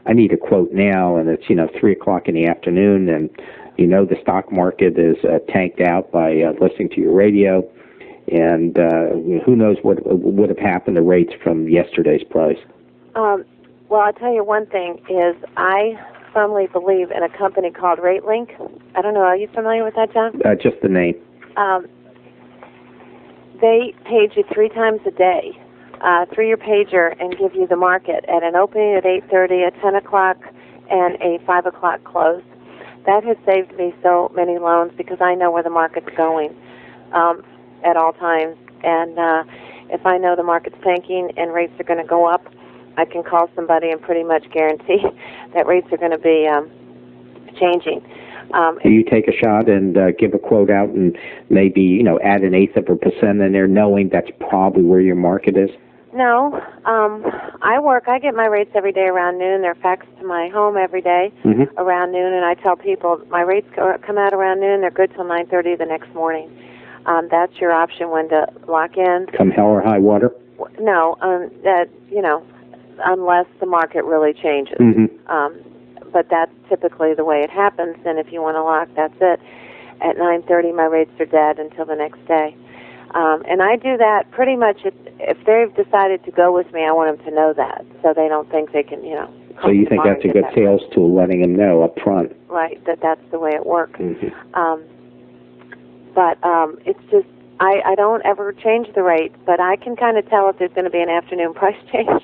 I need a quote now, and it's, 3 o'clock in the afternoon, and the stock market is tanked out by listening to your radio, and who knows what would have happened to rates from yesterday's price? Well, I'll tell you one thing is I firmly believe in a company called RateLink. I don't know, are you familiar with that, John? Just the name. They page you 3 times a day through your pager and give you the market at an opening at 8:30, at 10 o'clock, and a 5 o'clock close. That has saved me so many loans because I know where the market's going at all times. And if I know the market's tanking and rates are going to go up, I can call somebody and pretty much guarantee that rates are going to be changing. Do you take a shot and give a quote out and maybe, add 0.1% in there knowing that's probably where your market is? No. I get my rates every day around noon. They're faxed to my home every day around noon, and I tell people my rates come out around noon. They're good till 9:30 the next morning. That's your option when to lock in. Come hell or high water? No, unless the market really changes. But that's typically the way it happens, and if you want to lock, that's it. At 9:30, my rates are dead until the next day. And I do that pretty much if they've decided to go with me, I want them to know that, so they don't think they can, So you think that's a good sales tool, letting them know up front? Right, that's the way it works. But it's just, I don't ever change the rate, but I can kind of tell if there's going to be an afternoon price change.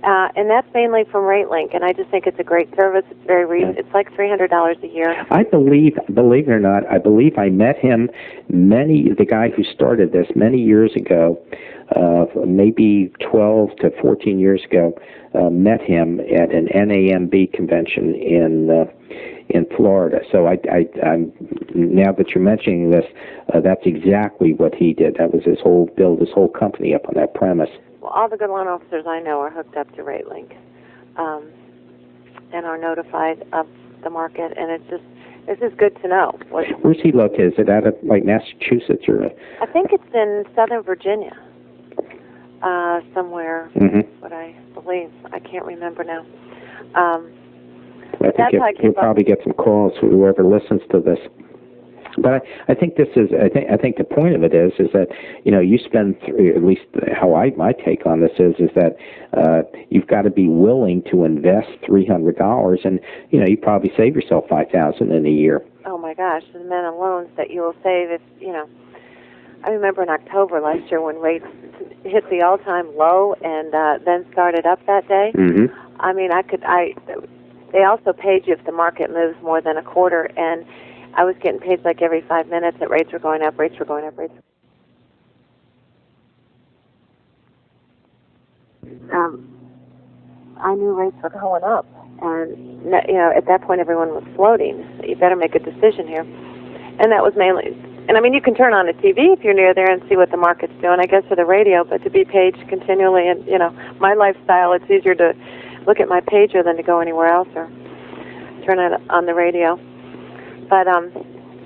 And that's mainly from RateLink, and I just think it's a great service. It's very reasonable. It's like $300 a year. I believe it or not, I met him, the guy who started this many years ago, maybe 12 to 14 years ago, met him at an NAMB convention in Florida. So I'm now that you're mentioning this, that's exactly what he did. That was build his whole company up on that premise. Well, all the good loan officers I know are hooked up to RateLink and are notified of the market, and it's just good to know. Where's he located? Is it out of Massachusetts or? I think it's in Southern Virginia, somewhere. What I believe, I can't remember now. I think he'll probably get some calls from whoever listens to this. But I think this is. I think the point of it is that you spend at least how my take on this is that you've got to be willing to invest $300, and you probably save yourself $5,000 in a year. Oh my gosh, the amount of loans that you will save if I remember in October last year when rates hit the all-time low and then started up that day. Mm-hmm. I mean, they also paid you if the market moves more than a quarter, and I was getting paid like every 5 minutes that rates were going up, rates were going up, rates. I knew rates were going up, and at that point everyone was floating. So you better make a decision here, and that was mainly. And I mean, you can turn on the TV if you're near there and see what the market's doing, I guess, for the radio. But to be paged continually, and my lifestyle, it's easier to look at my pager than to go anywhere else or turn it on the radio. But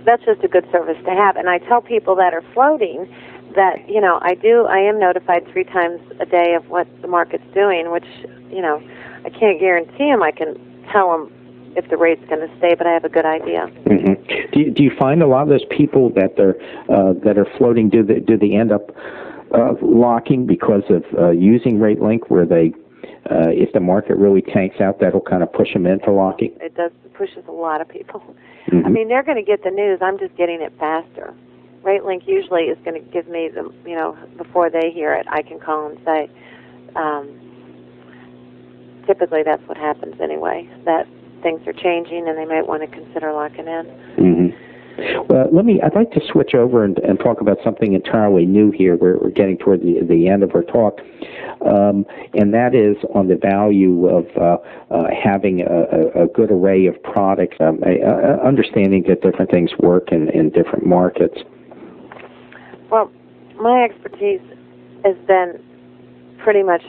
that's just a good service to have. And I tell people that are floating that I am notified 3 times a day of what the market's doing, which I can't guarantee them. I can tell them if the rate's going to stay, but I have a good idea. Mm-hmm. Do you find a lot of those people that are floating? Do they end up locking because of using RateLink, where they if the market really tanks out, that'll kind of push them into locking? It does. It pushes a lot of people. Mm-hmm. I mean, they're going to get the news. I'm just getting it faster. RateLink usually is going to give me the before they hear it, I can call and say. Typically, that's what happens anyway. That things are changing, and they might want to consider locking in. Mm-hmm. Well, I'd like to switch over and talk about something entirely new here. We're getting toward the end of our talk, and that is on the value of having a good array of products, understanding that different things work in different markets. Well, my expertise has been pretty much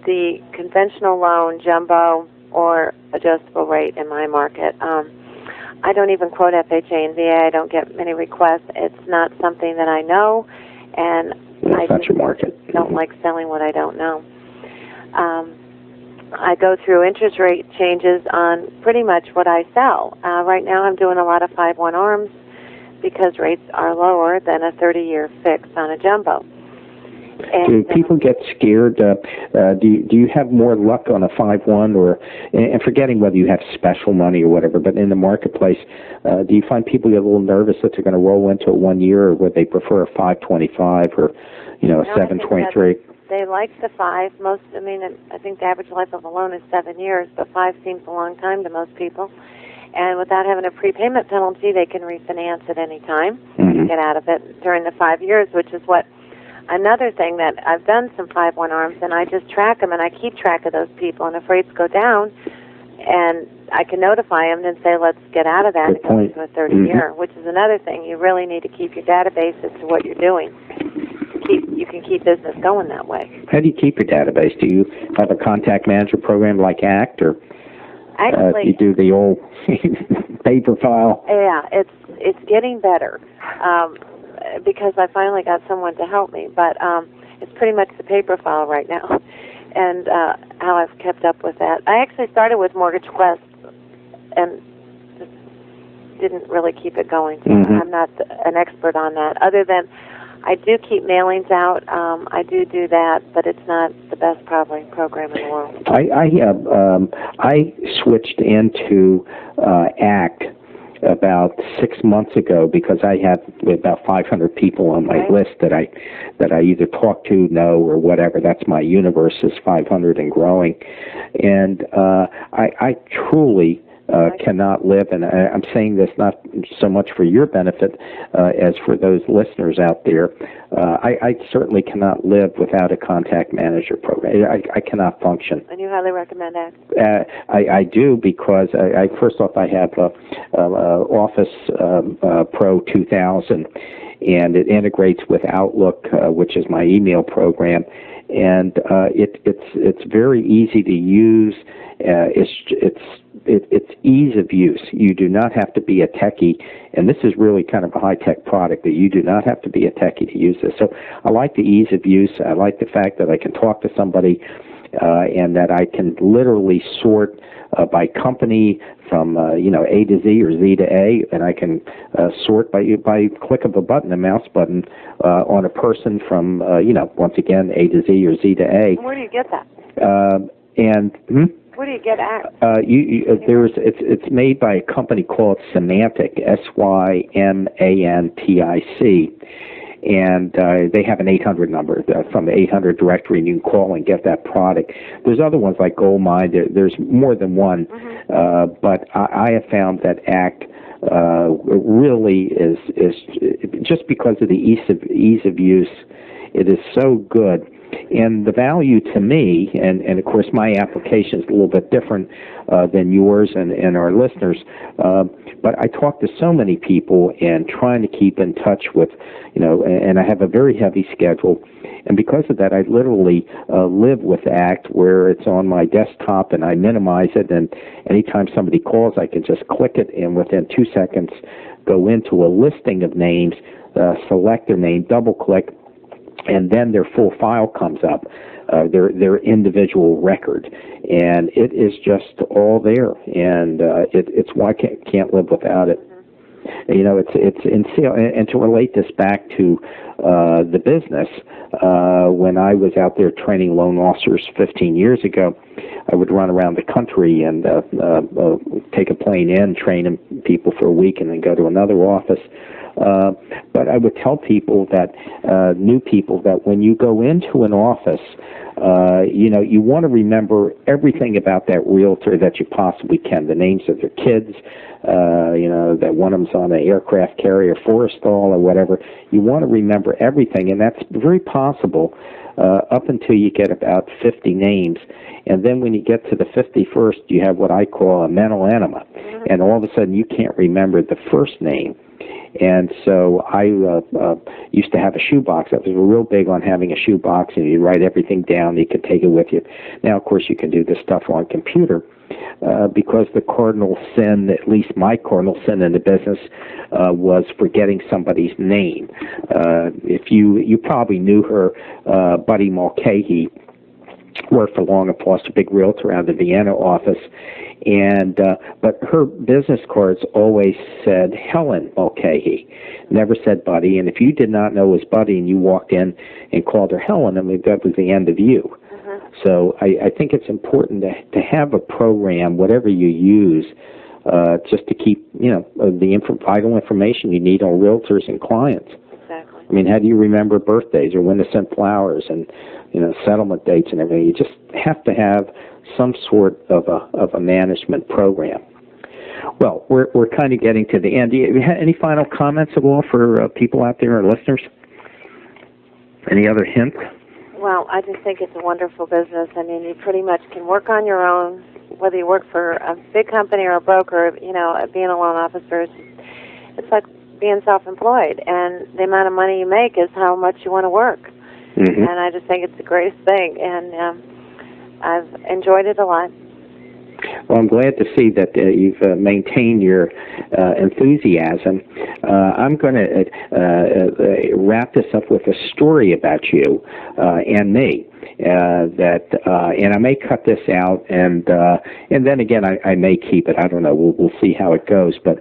the conventional loan, jumbo, or adjustable rate in my market. I don't even quote FHA and VA. I don't get many requests. It's not something that I know, and I don't like selling what I don't know. I go through interest rate changes on pretty much what I sell. Right now I'm doing a lot of 5/1 ARMs because rates are lower than a 30-year fix on a jumbo. Do people get scared? Do you have more luck on a 5/1, and forgetting whether you have special money or whatever, but in the marketplace, do you find people get a little nervous that they're going to roll into a 1 year, or would they prefer a 5/25 or a 7/23? They like the 5. I think the average life of a loan is 7 years, but 5 seems a long time to most people. And without having a prepayment penalty, they can refinance at any time and get out of it during the 5 years, which is what. Another thing that I've done some 5/1 ARMs, and I just track them, and I keep track of those people. And if rates go down, and I can notify them and say, let's get out of that and go into a 30-year, which is another thing. You really need to keep your database as to what you're doing. You can keep business going that way. How do you keep your database? Do you have a contact manager program like ACT, or actually you do the old paper file? Yeah, it's getting better. Because I finally got someone to help me, but it's pretty much the paper file right now, and how I've kept up with that. I actually started with Mortgage Quest and just didn't really keep it going. So I'm not an expert on that, other than I do keep mailings out. I do that, but it's not the best probably program in the world. I switched into ACT about 6 months ago because I have about 500 people on my list that I either talk to, know, or whatever. That's my universe is 500 and growing, and I truly cannot live, and I'm saying this not so much for your benefit as for those listeners out there. I certainly cannot live without a contact manager program. I cannot function. And you highly recommend that? I do, because first off, I have Office Pro 2000, and it integrates with Outlook, which is my email program, and it's very easy to use. It's ease of use. You do not have to be a techie, and this is really kind of a high-tech product that you do not have to be a techie to use this. So I like the ease of use. I like the fact that I can talk to somebody and that I can literally sort by company from A to Z or Z to A, and I can sort by click of a button, a mouse button, on a person from once again A to Z or Z to A. Where do you get that? Where do you get ACT? It's made by a company called Symantec, SYMANTIC. And they have an 800 number from the 800 directory, and you can call and get that product. There's other ones like Goldmine. There's more than one, but I have found that ACT really is just because of the ease of use. It is so good. And the value to me, and of course my application is a little bit different than yours and our listeners, but I talk to so many people and trying to keep in touch with, and I have a very heavy schedule. And because of that, I literally live with ACT, where it's on my desktop and I minimize it, and anytime somebody calls, I can just click it and within 2 seconds go into a listing of names, select their name, double-click, and then their full file comes up, their individual record, and it is just all there, and it's why I can't live without it. It's in sale, and to relate this back to the business, when I was out there training loan officers 15 years ago, I would run around the country and take a plane in, train people for a week, and then go to another office. But I would tell people that, new people, that when you go into an office, you want to remember everything about that realtor that you possibly can. The names of their kids, that one of them's on an aircraft carrier, Forrestal, or whatever. You want to remember everything, and that's very possible up until you get about 50 names. And then when you get to the 51st, you have what I call a mental enema. And all of a sudden, you can't remember the first name. And so I used to have a shoebox. I was real big on having a shoebox, and you write everything down. You could take it with you. Now, of course, you can do this stuff on computer because the cardinal sin, at least my cardinal sin in the business, was forgetting somebody's name. If you probably knew her, Buddy Mulcahy, worked for Long & Foster, big realtor out of the Vienna office, and but her business cards always said Helen Mulcahy, never said Buddy. And if you did not know it was Buddy and you walked in and called her Helen, I mean, that was the end of you. So I think it's important to have a program, whatever you use, just to keep the vital information you need on realtors and clients. Exactly. I mean, how do you remember birthdays or when to send flowers and settlement dates and everything? You just have to have some sort of a management program. Well, we're kind of getting to the end. Do you have any final comments at all for people out there, our listeners? Any other hints? Well, I just think it's a wonderful business. I mean, you pretty much can work on your own, whether you work for a big company or a broker. Being a loan officer, it's like being self-employed, and the amount of money you make is how much you want to work. And I just think it's the greatest thing, and I've enjoyed it a lot. Well, I'm glad to see that you've maintained your enthusiasm. I'm going to wrap this up with a story about you and me. And I may cut this out, and then again I may keep it. I don't know. We'll see how it goes. But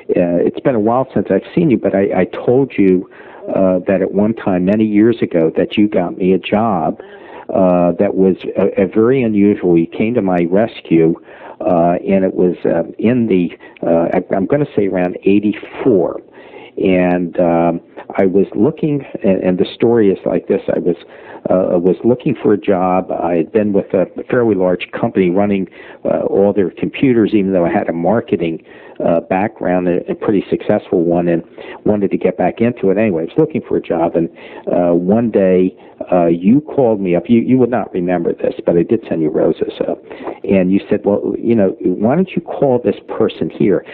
it's been a while since I've seen you. But I told you that at one time, many years ago, that you got me a job that was a very unusual. You came to my rescue, and it was in the I'm going to say around '84. And I was looking, and the story is like this. I was looking for a job. I had been with a fairly large company running all their computers, even though I had a marketing background, a pretty successful one, and wanted to get back into it anyway. I was looking for a job, and one day you called me up. You would not remember this, but I did send you roses. And you said, well, why don't you call this person here?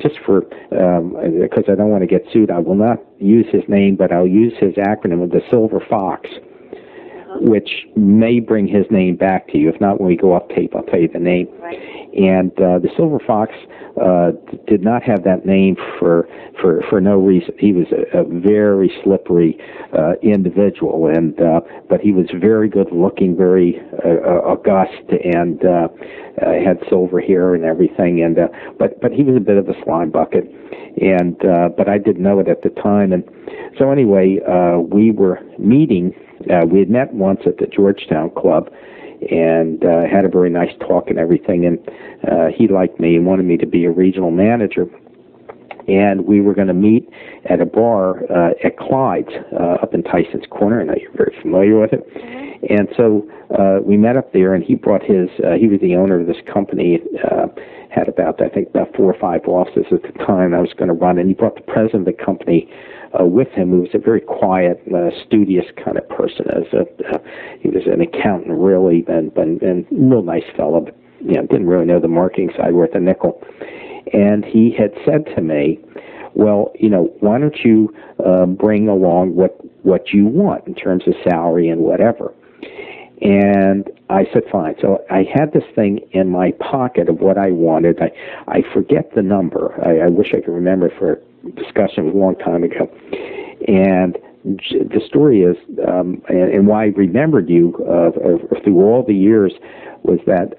Just for, because I don't want to get sued, I will not use his name, but I'll use his acronym of the Silver Fox. which may bring his name back to you. If not, when we go off tape, I'll tell you the name. Right. And the Silver Fox did not have that name for no reason. He was a very slippery individual, and but he was very good looking, very august, and had silver hair and everything. And but he was a bit of a slime bucket, and but I didn't know it at the time. And so anyway, we were meeting. We had met once at the Georgetown Club, and had a very nice talk and everything, and he liked me and wanted me to be a regional manager. And we were going to meet at a bar at Clyde's up in Tyson's Corner. I know you're very familiar with it. Mm-hmm. And so we met up there, and he brought his, he was the owner of this company, had about 4 or 5 offices at the time I was going to run, and he brought the president of the company with him, who was a very quiet, studious kind of person. He was an accountant, really, and real nice fellow, but didn't really know the marketing side worth a nickel. And he had said to me, well, why don't you bring along what you want in terms of salary and whatever. And I said, fine. So I had this thing in my pocket of what I wanted. I forget the number. I wish I could remember for a discussion. It was a long time ago. And the story is, and why I remembered you through all the years, was that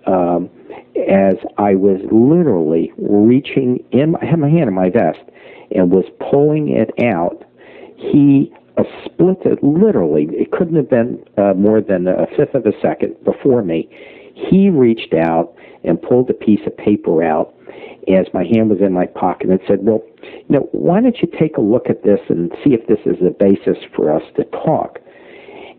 as I was literally reaching in, I had my hand in my vest and was pulling it out, he split it literally. It couldn't have been more than a fifth of a second before me. He reached out and pulled a piece of paper out as my hand was in my pocket and said, well, why don't you take a look at this and see if this is a basis for us to talk?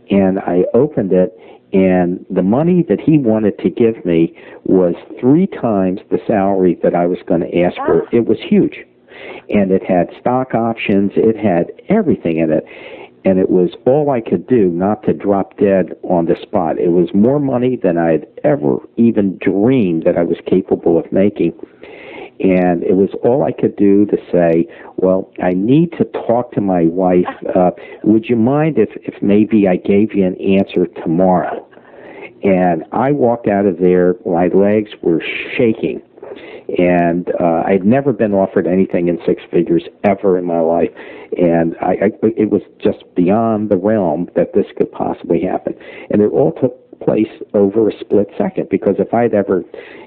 And I opened it, and the money that he wanted to give me was 3 times the salary that I was going to ask for. It was huge. And it had stock options. It had everything in it. And it was all I could do not to drop dead on the spot. It was more money than I had ever even dreamed that I was capable of making. And it was all I could do to say, well, I need to talk to my wife. Would you mind if maybe I gave you an answer tomorrow? And I walked out of there, my legs were shaking. And I'd never been offered anything in 6 figures ever in my life. And it was just beyond the realm that this could possibly happen. And it all took place over a split second, because if I'd ever,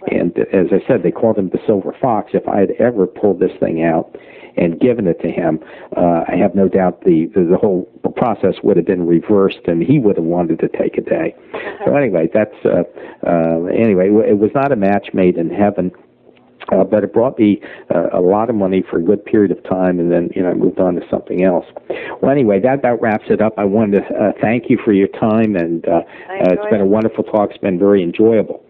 and as I said, they called him the Silver Fox, if I had ever pulled this thing out and given it to him, I have no doubt the whole process would have been reversed, and he would have wanted to take a day. So anyway, that's anyway, it was not a match made in heaven. But it brought me a lot of money for a good period of time, and then I moved on to something else. Well, anyway, that about wraps it up. I wanted to thank you for your time, and it's been a wonderful talk. It's been very enjoyable.